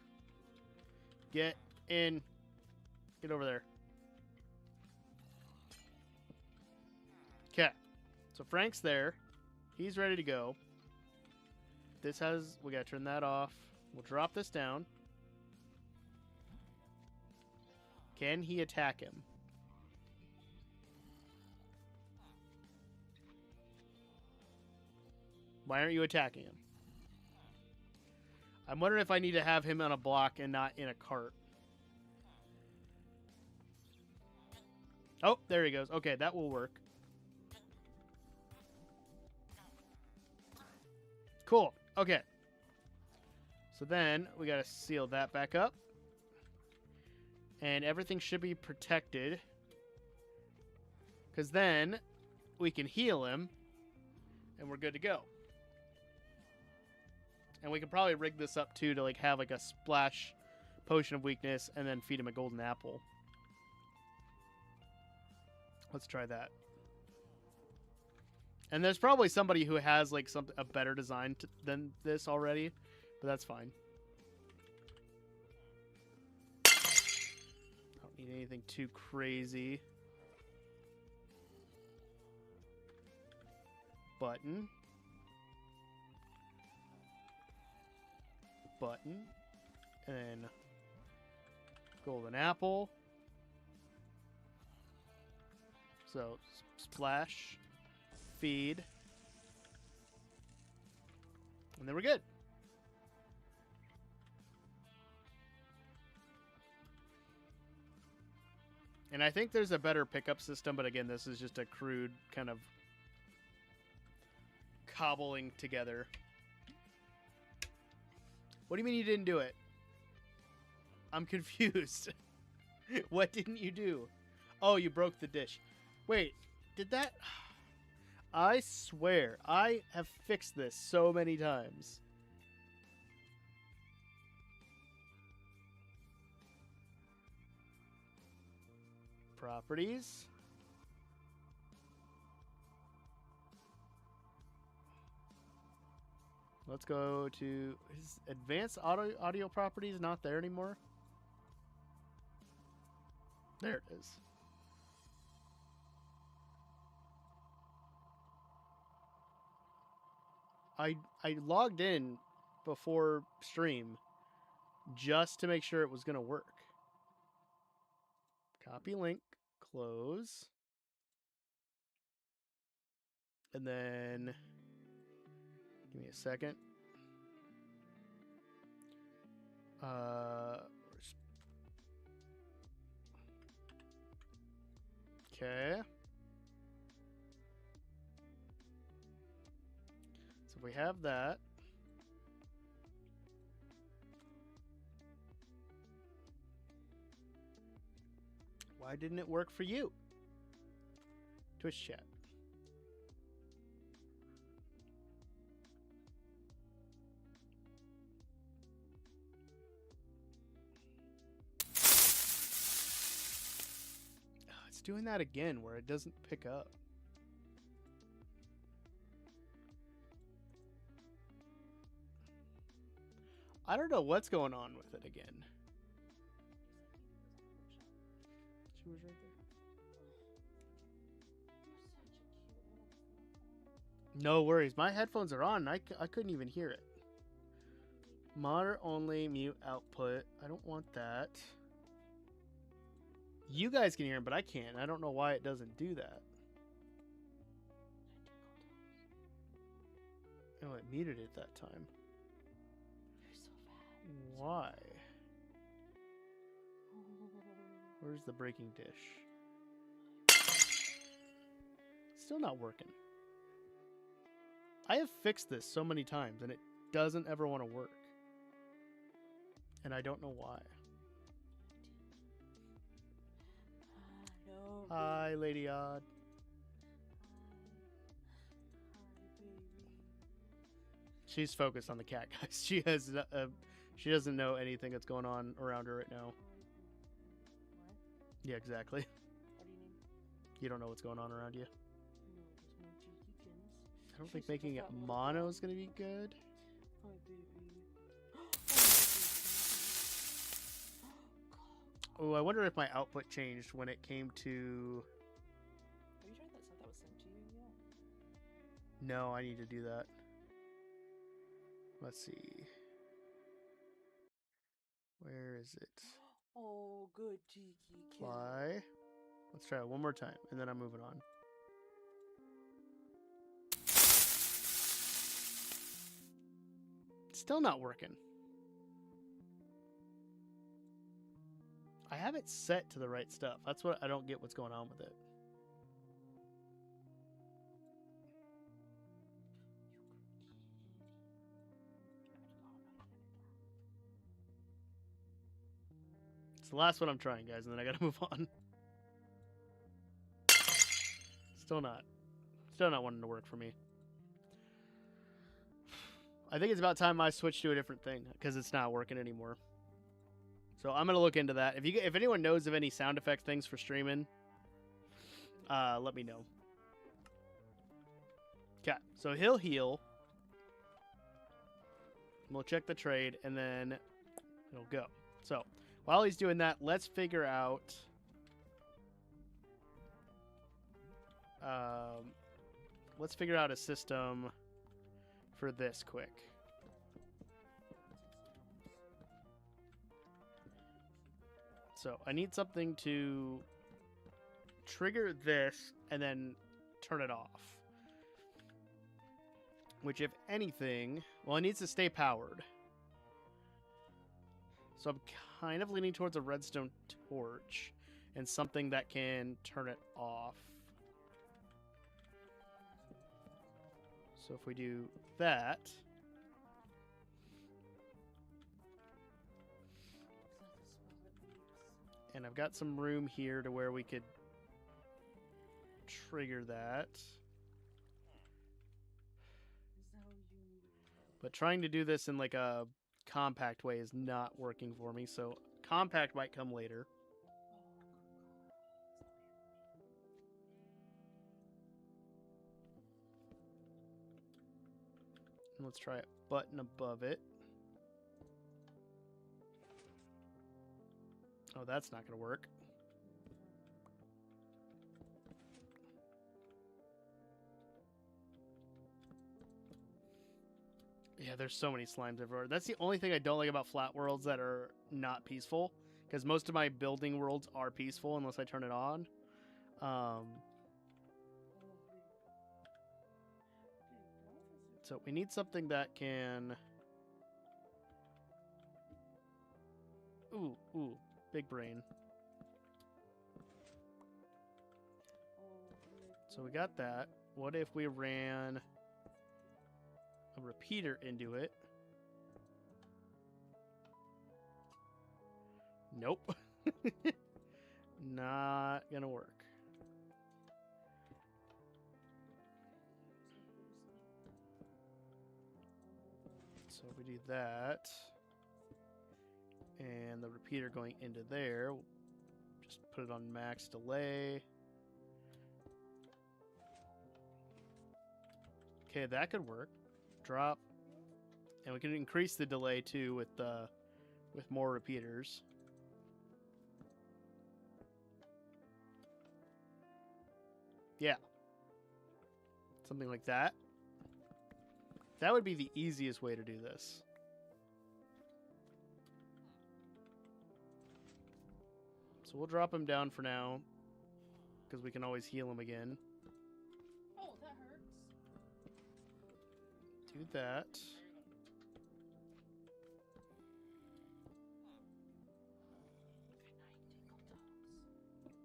Get in. Get over there. Okay. So Frank's there. He's ready to go. We gotta turn that off. We'll drop this down. Can he attack him? Why aren't you attacking him? I'm wondering if I need to have him on a block and not in a cart. Oh, there he goes. Okay, that will work. Cool. Okay. So then we got to seal that back up. And everything should be protected. Because then we can heal him. And we're good to go. And we can probably rig this up too to like have like a splash potion of weakness and then feed him a golden apple. Let's try that. And there's probably somebody who has like a better design than this already, but that's fine. Don't need anything too crazy. Button. Button. And then golden apple. So splash. Feed. And then we're good. And I think there's a better pickup system, but again, this is just a crude kind of cobbling together. What do you mean you didn't do it? I'm confused. What didn't you do? Oh, you broke the dish. Wait, did that... I swear, I have fixed this so many times. Properties. Let's go to... Is advanced audio properties not there anymore? There it is. I logged in before stream just to make sure it was going to work. Copy link, close. And then give me a second. Okay. So we have that. Why didn't it work for you? Twitch chat. Oh, it's doing that again where it doesn't pick up. I don't know what's going on with it again. She was right there. No worries. My headphones are on. I couldn't even hear it. Monitor only, mute output. I don't want that. You guys can hear him, but I can't. I don't know why it doesn't do that. Oh, it muted it that time. You're so fat. Why? Where's the breaking dish? Still not working. I have fixed this so many times and it doesn't ever want to work. And I don't know why. No. Hi, Lady Odd. Hi, baby. She's focused on the cat, guys. She has, she doesn't know anything that's going on around her right now. What? Yeah, exactly. What do you mean? You don't know what's going on around you. No, just my cheekykins. I don't She's think such a making it fat little mono dog. is going to be good. Hi, baby. Oh, I wonder if my output changed when it came to... Have you tried that stuff that was sent to you yet? No, I need to do that. Let's see. Where is it? Oh, good cheeky kid. Apply. Let's try it one more time, and then I'm moving on. Still not working. I have it set to the right stuff. That's what I don't get what's going on with it. It's the last one I'm trying, guys, and then I gotta move on. Still not wanting to work for me. I think it's about time I switch to a different thing because it's not working anymore. So I'm gonna look into that. If anyone knows of any sound effect things for streaming, let me know. Okay, so he'll heal. We'll check the trade, and then it'll go. So while he's doing that, let's figure out. Let's figure out a system for this quick. So I need something to trigger this and then turn it off. Which, if anything, well, it needs to stay powered. So I'm kind of leaning towards a redstone torch and something that can turn it off. So if we do that, and I've got some room here to where we could trigger that. But trying to do this in like a compact way is not working for me, so compact might come later. Let's try a button above it. Oh, that's not going to work. Yeah, there's so many slimes everywhere. That's the only thing I don't like about flat worlds that are not peaceful, because most of my building worlds are peaceful unless I turn it on. So we need something that can... Ooh, big brain. So we got that. What if we ran a repeater into it? Nope. Not gonna work. So if we do that, and the repeater going into there, we'll just put it on max delay. Okay, that could work. Drop, and we can increase the delay too with more repeaters. Yeah, something like that. That would be the easiest way to do this. So we'll drop him down for now, because we can always heal him again. Oh, that hurts. Do that.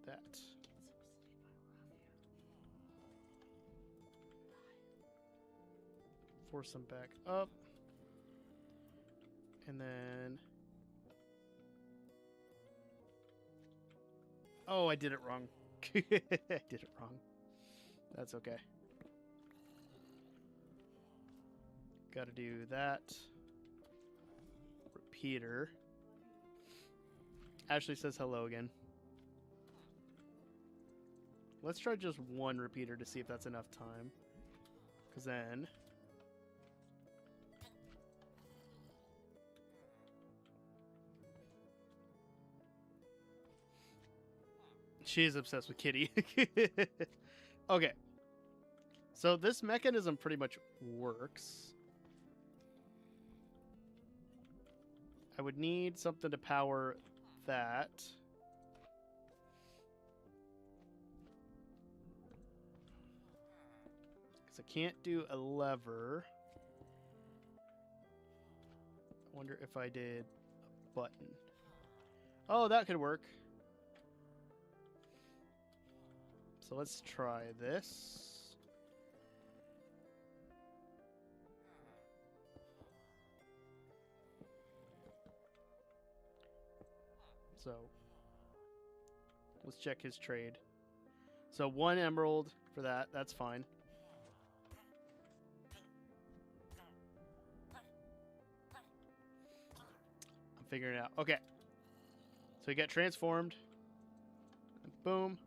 That. Force him back up. And then... Oh, I did it wrong. I did it wrong. That's okay. Gotta do that. Repeater. Ashley says hello again. Let's try just one repeater to see if that's enough time. Because then... She is obsessed with Kitty. Okay. So this mechanism pretty much works. I would need something to power that. Because I can't do a lever. I wonder if I did a button. Oh, that could work. So let's try this. So let's check his trade. So 1 emerald for that. That's fine. I'm figuring it out. Okay. So he got transformed. Boom.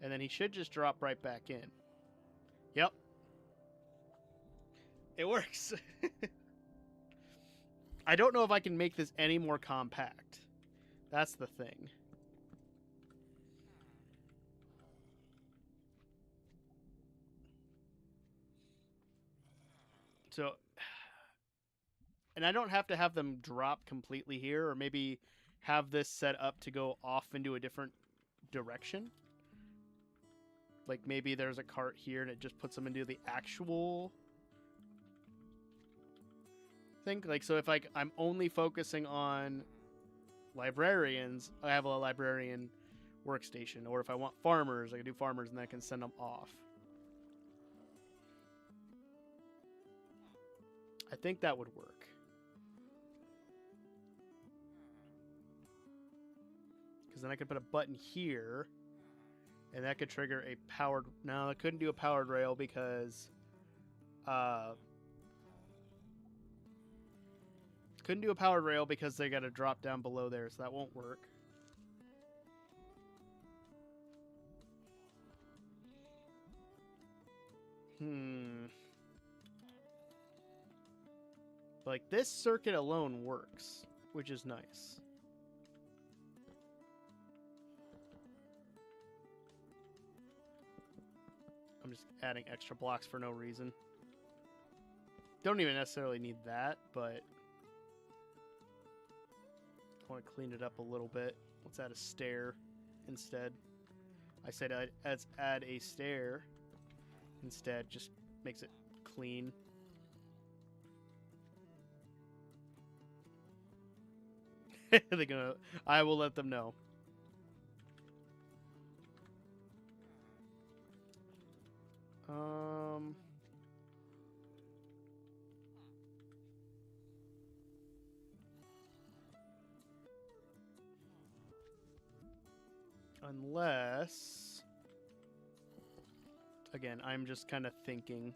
And then he should just drop right back in. Yep. It works. I don't know if I can make this any more compact. That's the thing. So, and I don't have to have them drop completely here, or maybe have this set up to go off into a different direction. Like maybe there's a cart here and it just puts them into the actual thing. Like, so if I'm only focusing on librarians, I have a librarian workstation. Or if I want farmers, I can do farmers and then I can send them off. I think that would work. Because then I could put a button here. And that could trigger a powered... No, I couldn't do a powered rail because... couldn't do a powered rail because they got to drop down below there, so that won't work. Like, this circuit alone works, which is nice. I'm just adding extra blocks for no reason. Don't even necessarily need that, but I want to clean it up a little bit. Let's add a stair instead. I said let's add a stair instead. Just makes it clean. They're gonna... I will let them know. Unless... Again, I'm just kind of thinking.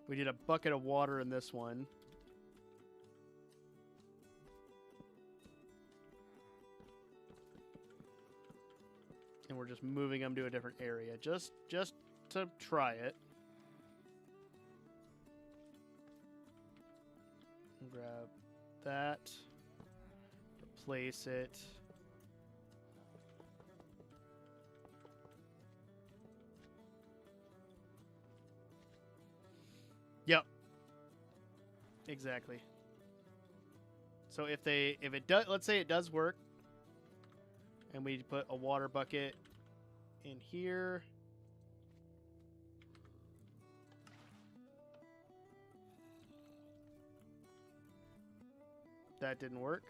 We did a bucket of water in this one. And we're just moving them to a different area. Just to try it. Grab that. Replace it. Yep. Exactly. So if it does, let's say it does work. And we put a water bucket in here. That didn't work.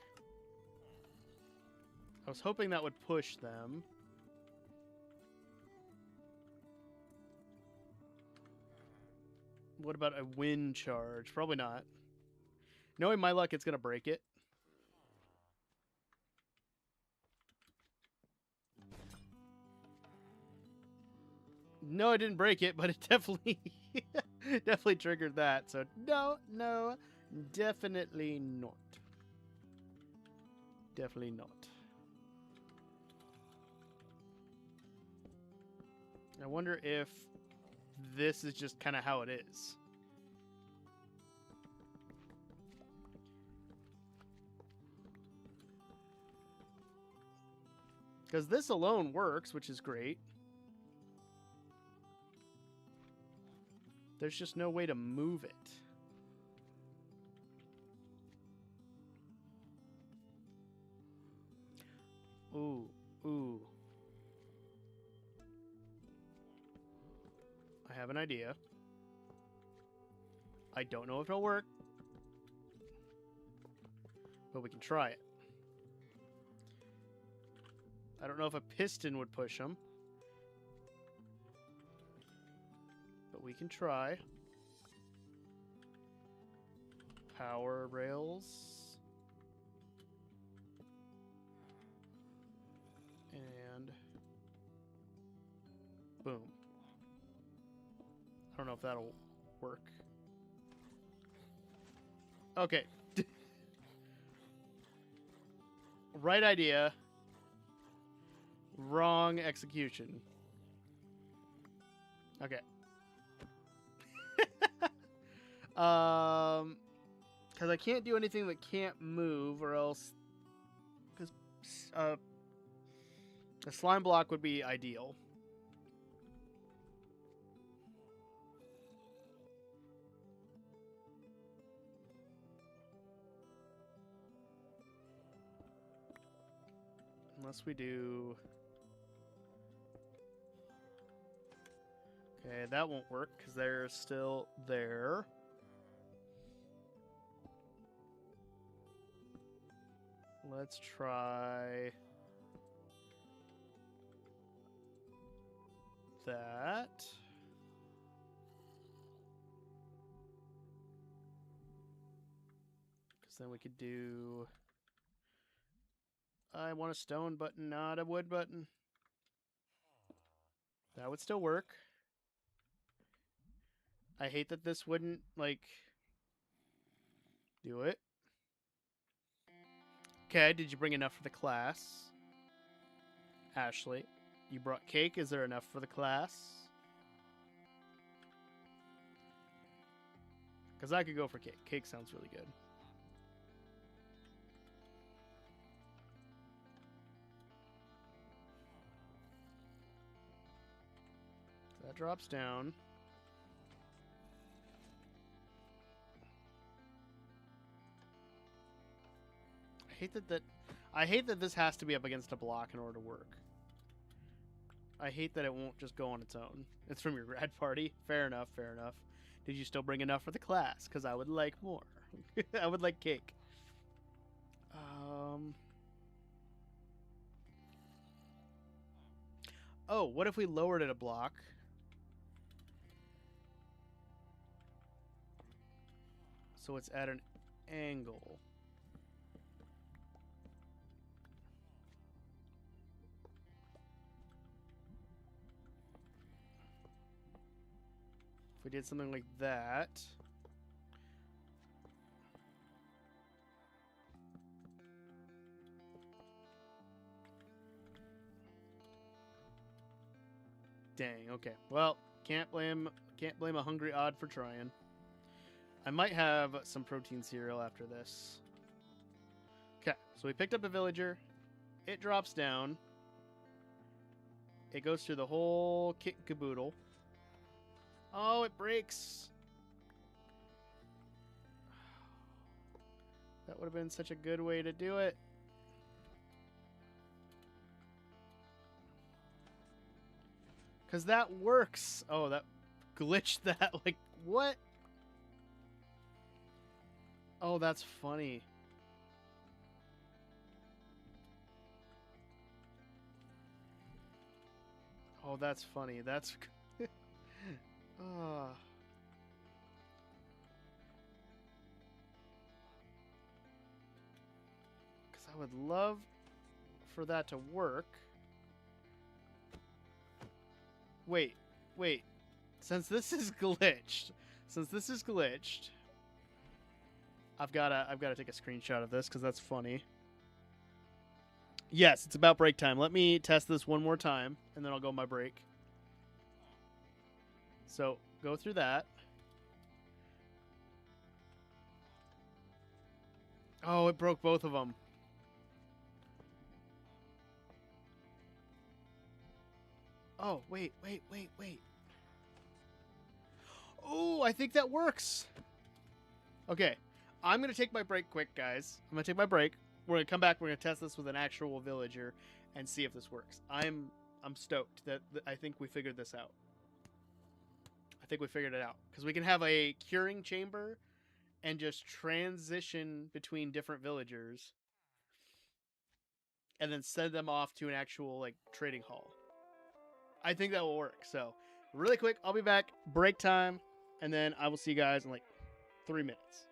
I was hoping that would push them. What about a wind charge? Probably not. Knowing my luck, it's going to break it. No, it didn't break it, but it definitely definitely triggered that. So no, definitely not. Definitely not. I wonder if this is just kind of how it is. Because this alone works, which is great. There's just no way to move it. Ooh. I have an idea. I don't know if it'll work, but we can try it. I don't know if a piston would push them, but we can try. Power rails. And boom. I don't know if that'll work. Okay. Right idea. Wrong execution. Okay. Because I can't do anything that can't move, or else... Because a slime block would be ideal. Unless we do... Okay, that won't work because they're still there. Let's try that. Because then we could do... I want a stone button, not a wood button. That would still work. I hate that this wouldn't, like, do it. Okay, did you bring enough for the class? Ashley, you brought cake. Is there enough for the class? Because I could go for cake. Cake sounds really good. So that drops down. I hate that this has to be up against a block in order to work. I hate that it won't just go on its own. It's from your grad party. Fair enough, fair enough. Did you still bring enough for the class? Because I would like more. I would like cake. Oh, what if we lowered it a block? So it's at an angle. If we did something like that. Dang, okay. Well, can't blame a hungry odd for trying. I might have some protein cereal after this. Okay, so we picked up a villager. It drops down. It goes through the whole kit and caboodle. Oh, it breaks. That would have been such a good way to do it. Because that works. Oh, that glitched that. Like, what? Oh, that's funny. Oh, that's funny. That's... Ah. Because I would love for that to work. Wait. Since this is glitched, I've gotta take a screenshot of this because that's funny. Yes, it's about break time. Let me test this one more time, and then I'll go on my break. So go through that. Oh, it broke both of them. Oh, wait. Oh, I think that works. Okay, I'm going to take my break quick, guys. I'm going to take my break. We're going to come back. We're going to test this with an actual villager and see if this works. I'm stoked that I think we figured this out. I think we figured it out. Because we can have a curing chamber and just transition between different villagers and then send them off to an actual, like, trading hall. I think that will work. So, really quick, I'll be back. Break time. And then I will see you guys in, like, 3 minutes.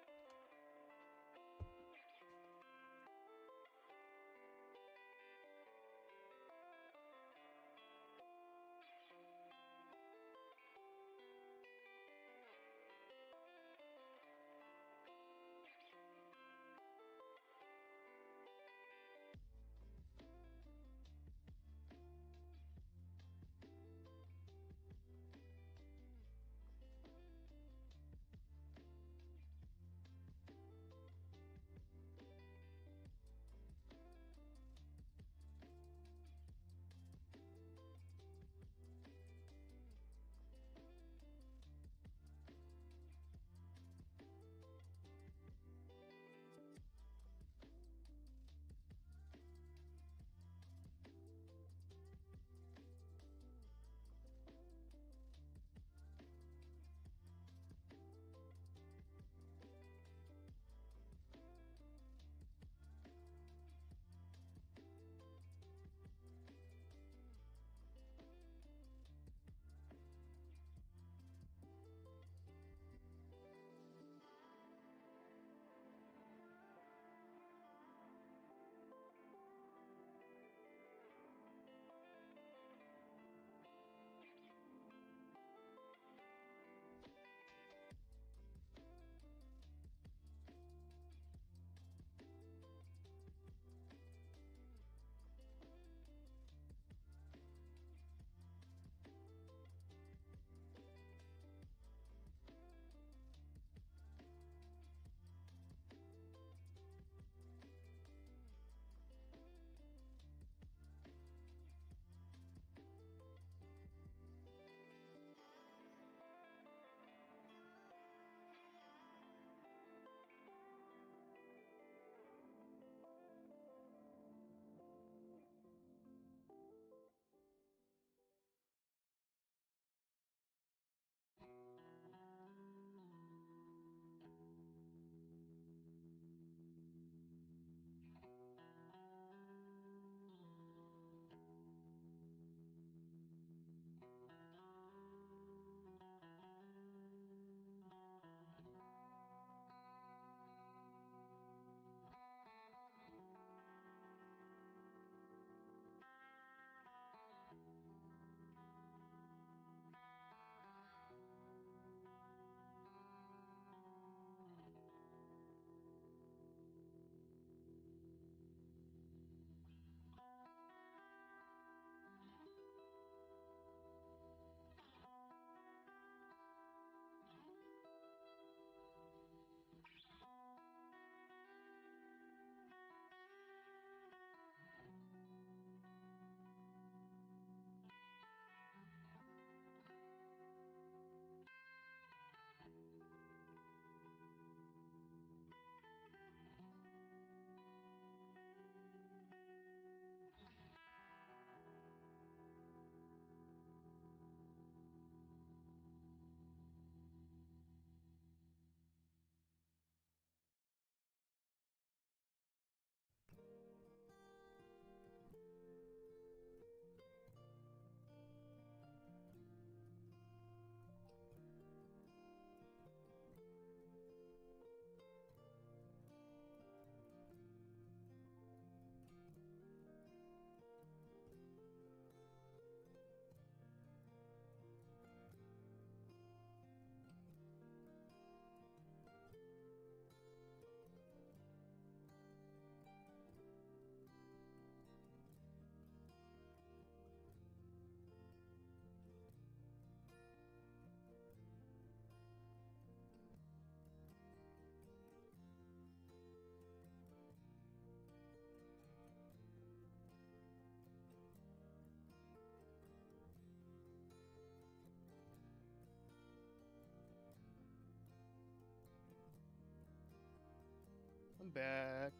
I'm back.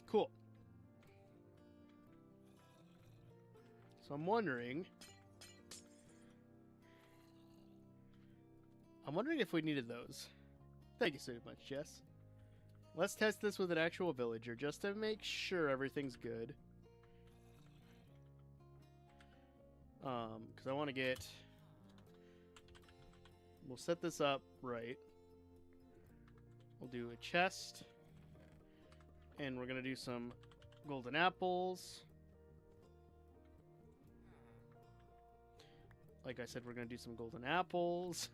Cool. So I'm wondering if we needed those. Thank you so much, Jess. Let's test this with an actual villager just to make sure everything's good. Because I want to get... We'll set this up right. We'll do a chest. And we're going to do some golden apples. Like I said, we're going to do some golden apples.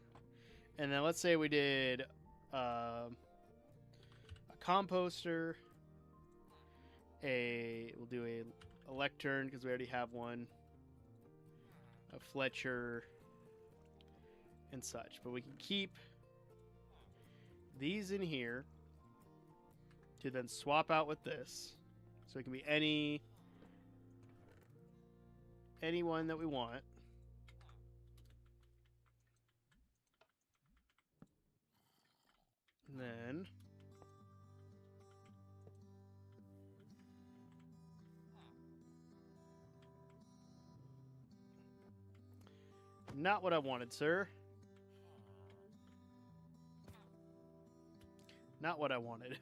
And then let's say we did a composter. We'll do a lectern because we already have one. A Fletcher and such. But we can keep these in here to then swap out with this. So it can be any one that we want. And then not what I wanted, sir. Not what I wanted.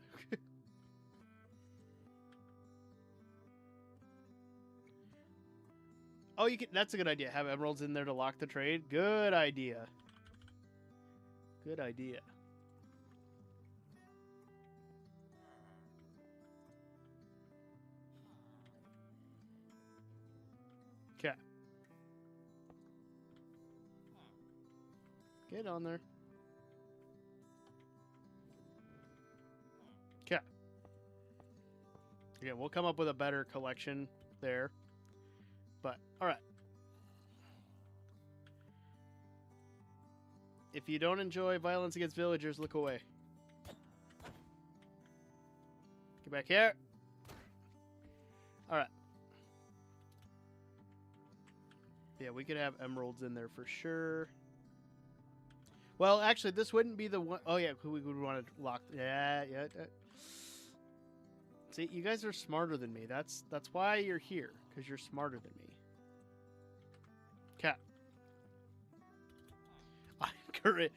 Oh, you can. That's a good idea. Have emeralds in there to lock the trade. Good idea. Good idea. Okay. Get on there. Okay. Yeah, we'll come up with a better collection there. But, alright. If you don't enjoy violence against villagers, look away. Get back here. Alright. Yeah, we could have emeralds in there for sure. Well, actually, this wouldn't be the one... Oh, yeah, we would want to lock... Yeah. See, you guys are smarter than me. That's why you're here, because you're smarter than me. Cat. I'm correct.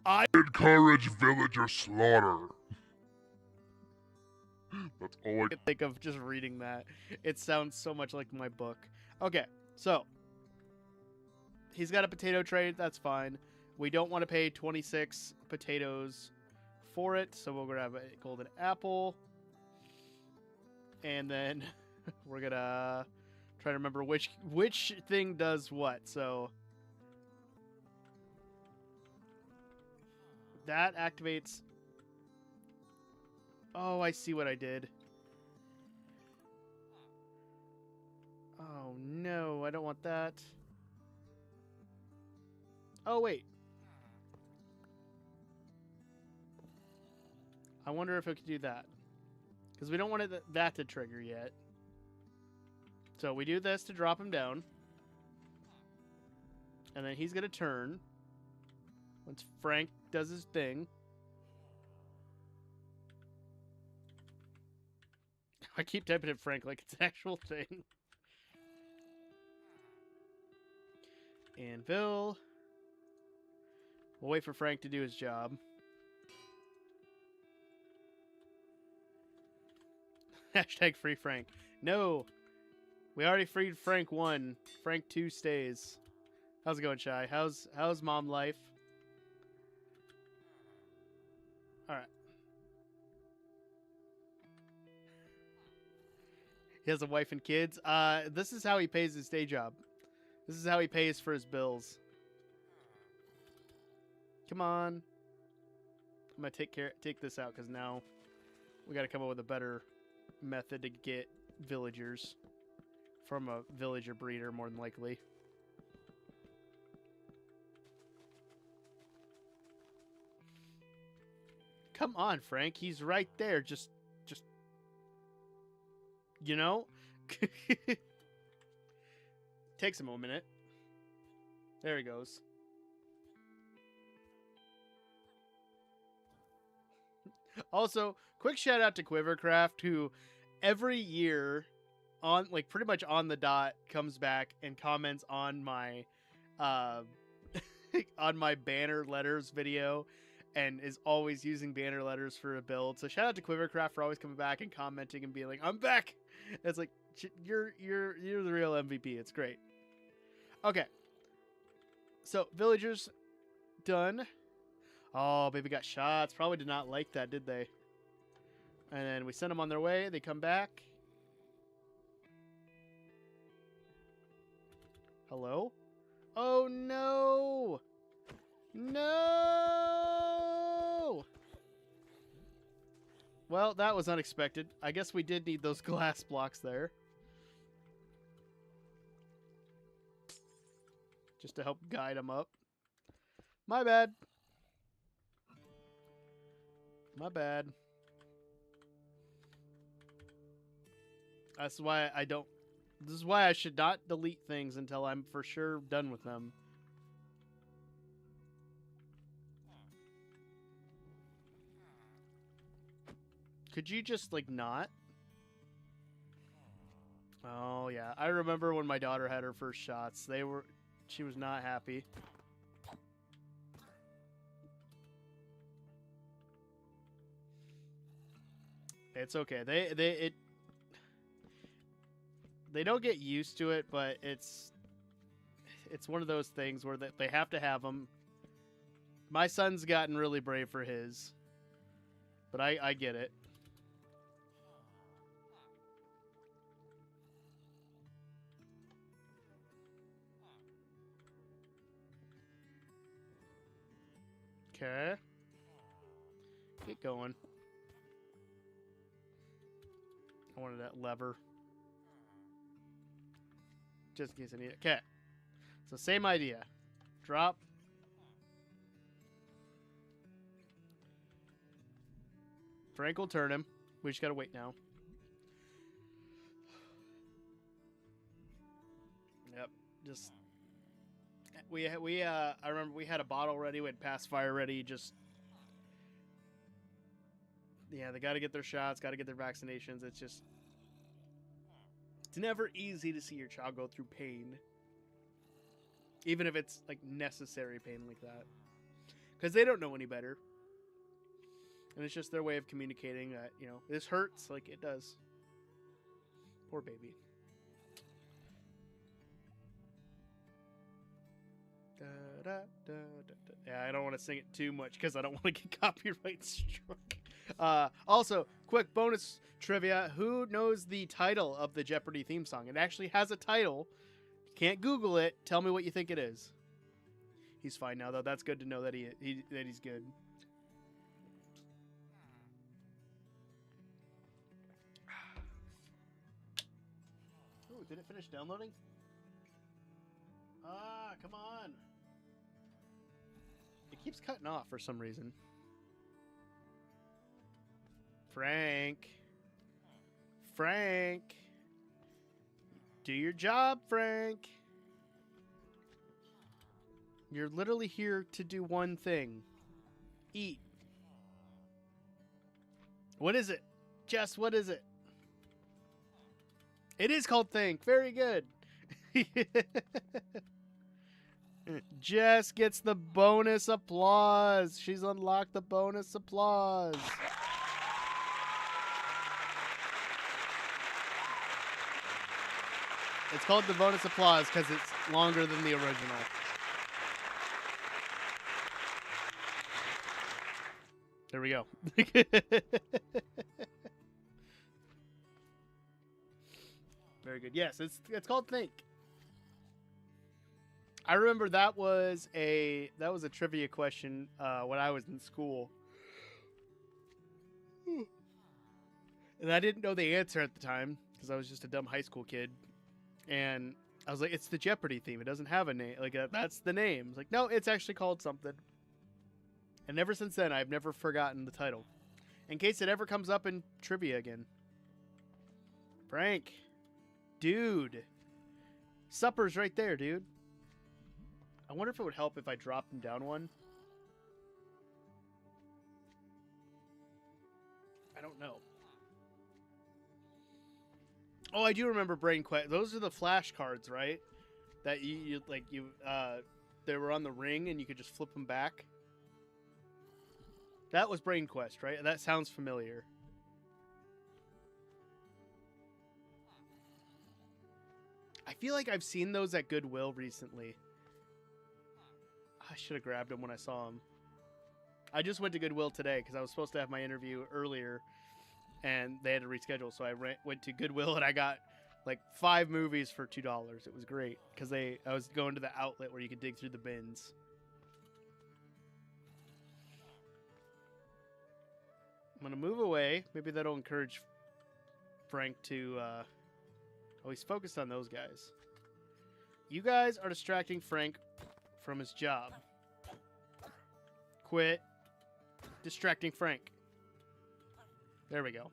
I Encourage villager slaughter. That's all I can think of just reading that. It sounds so much like my book. Okay, so he's got a potato trade. That's fine. We don't want to pay 26 potatoes for it, so we're gonna have a golden apple, and then we're gonna try to remember which thing does what. So that activates. Oh, I see what I did. Oh no, I don't want that. Oh wait. I wonder if it could do that. Because we don't want that to trigger yet. So we do this to drop him down. And then he's going to turn. Once Frank does his thing. I keep typing it Frank like it's an actual thing. Anvil. We'll wait for Frank to do his job. Hashtag free Frank. No. We already freed Frank 1. Frank 2 stays. How's it going, Shy? How's mom life? Alright. He has a wife and kids. This is how he pays his day job. This is how he pays for his bills. Come on. I'm gonna take this out because now we gotta come up with a better method to get villagers from a villager breeder, more than likely. Come on, Frank. He's right there. Just you know? takes him a minute. There he goes. Also, quick shout out to Quivercraft, who every year, on like pretty much on the dot, comes back and comments on my on my banner letters video, and is always using banner letters for a build. So shout out to Quivercraft for always coming back and commenting and being like, "I'm back." It's like you're the real MVP. It's great. Okay, so villagers done. Oh, baby got shots. Probably did not like that, did they? And then we send them on their way. They come back. Hello? Oh, no! No! Well, that was unexpected. I guess we did need those glass blocks there. Just to help guide them up. My bad. My bad. That's why I don't... This is why I should not delete things until I'm for sure done with them. Could you just, like, not? Oh, yeah. I remember when my daughter had her first shots. She was not happy. It's okay. They don't get used to it, but it's one of those things where they have to have them. My son's gotten really brave for his, but I get it. Okay. Get going. I wanted that lever. Just in case I need it. Okay. So same idea. Drop. Frank will turn him. We just gotta wait now. Yep. Just I remember we had a bottle ready, we had pacifier ready, just yeah, they gotta get their shots, gotta get their vaccinations. It's never easy to see your child go through pain. Even if it's like necessary pain like that. Because they don't know any better. And it's just their way of communicating that, you know, this hurts like it does. Poor baby. Da, da, da, da, da. Yeah, I don't want to sing it too much because I don't want to get copyright struck. Also, quick bonus trivia. Who knows the title of the Jeopardy theme song? It actually has a title. Can't Google it. Tell me what you think it is. He's fine now, though. That's good to know that he's good. Ooh, did it finish downloading? Ah, come on. It keeps cutting off for some reason. Frank. Do your job, Frank. You're literally here to do one thing. Eat. What is it? Jess, what is it? It is called Think. Very good. Jess gets the bonus applause. She's unlocked the bonus applause. It's called the bonus applause because it's longer than the original. There we go. Very good. Yes, it's called Think. I remember that was a trivia question when I was in school. And I didn't know the answer at the time because I was just a dumb high school kid. And I was like, it's the Jeopardy theme. It doesn't have a name. Like, that's the name. It's like, no, it's actually called something. And ever since then, I've never forgotten the title. In case it ever comes up in trivia again. Frank. Dude. Supper's right there, dude. I wonder if it would help if I dropped him down one. I don't know. Oh, I do remember Brain Quest. Those are the flash cards, right? That they were on the ring and you could just flip them back. That was Brain Quest, right? That sounds familiar. I feel like I've seen those at Goodwill recently. I should have grabbed them when I saw them. I just went to Goodwill today because I was supposed to have my interview earlier, and they had to reschedule. So I went to Goodwill and I got like 5 movies for $2. It was great because I was going to the outlet where you could dig through the bins. I'm gonna move away. Maybe that'll encourage Frank to. Oh, he's focused on those guys. You guys are distracting Frank from his job. Quit distracting Frank. There we go.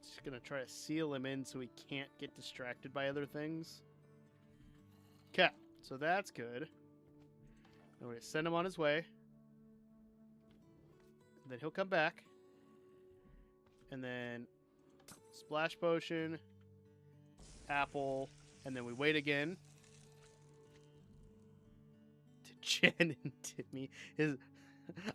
Just gonna try to seal him in so he can't get distracted by other things. Okay, so that's good. I'm going to send him on his way. Then he'll come back. And then splash potion, apple, and then we wait again. To Jen and Timmy.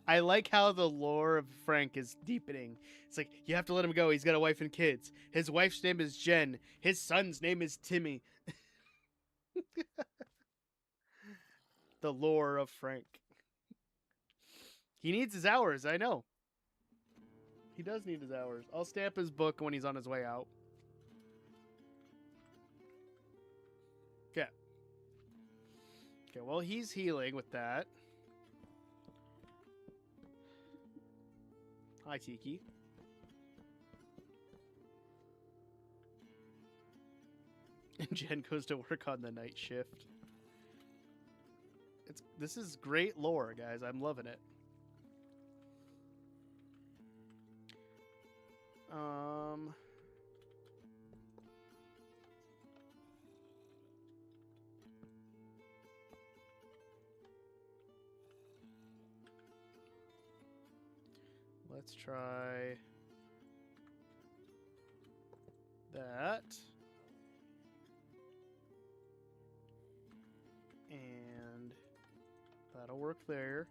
I like how the lore of Frank is deepening. It's like, you have to let him go. He's got a wife and kids. His wife's name is Jen. His son's name is Timmy. The lore of Frank. He needs his hours, I know. He does need his hours. I'll stamp his book when he's on his way out. Okay. Okay, well, he's healing with that. Hi, Tiki. And Jen goes to work on the night shift. This is great lore, guys. I'm loving it. Let's try that. And that'll work there.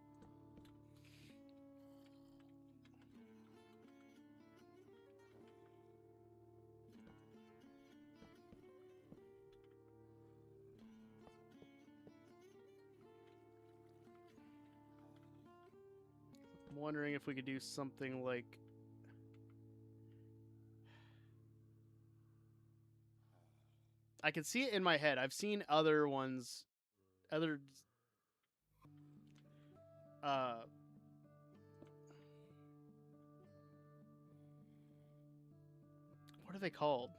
I'm wondering if we could do something like... I can see it in my head. I've seen other ones... Other... What are they called?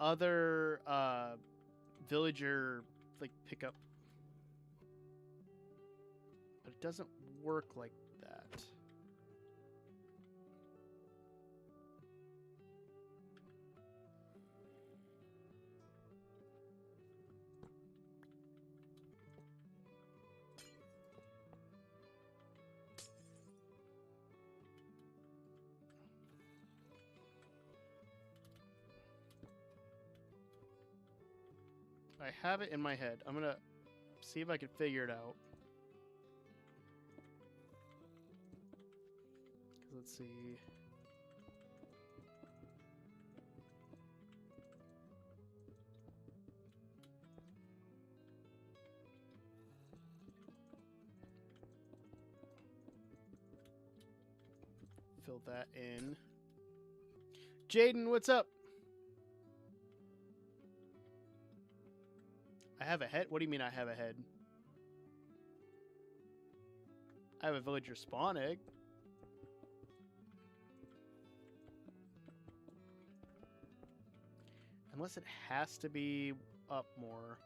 Other, villager, like, pickup. But it doesn't work like that. I have it in my head. I'm gonna see if I can figure it out. Let's see. Fill that in. Jaden, what's up? I have a head? What do you mean I have a head? I have a villager spawn egg. Unless it has to be up more.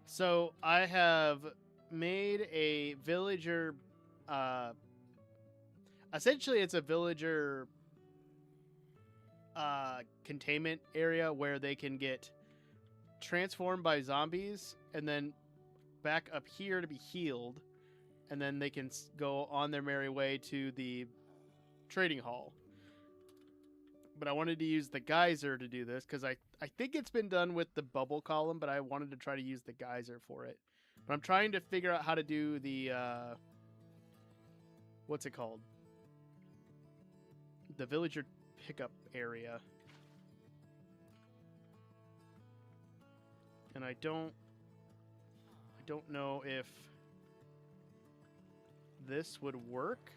So I have made a villager. Essentially, it's a villager containment area where they can get transformed by zombies and then back up here to be healed, and then they can go on their merry way to the trading hall. But I wanted to use the geyser to do this because I think it's been done with the bubble column, but I wanted to try to use the geyser for it. But I'm trying to figure out how to do the what's it called? The villager pickup area. And I don't know if this would work.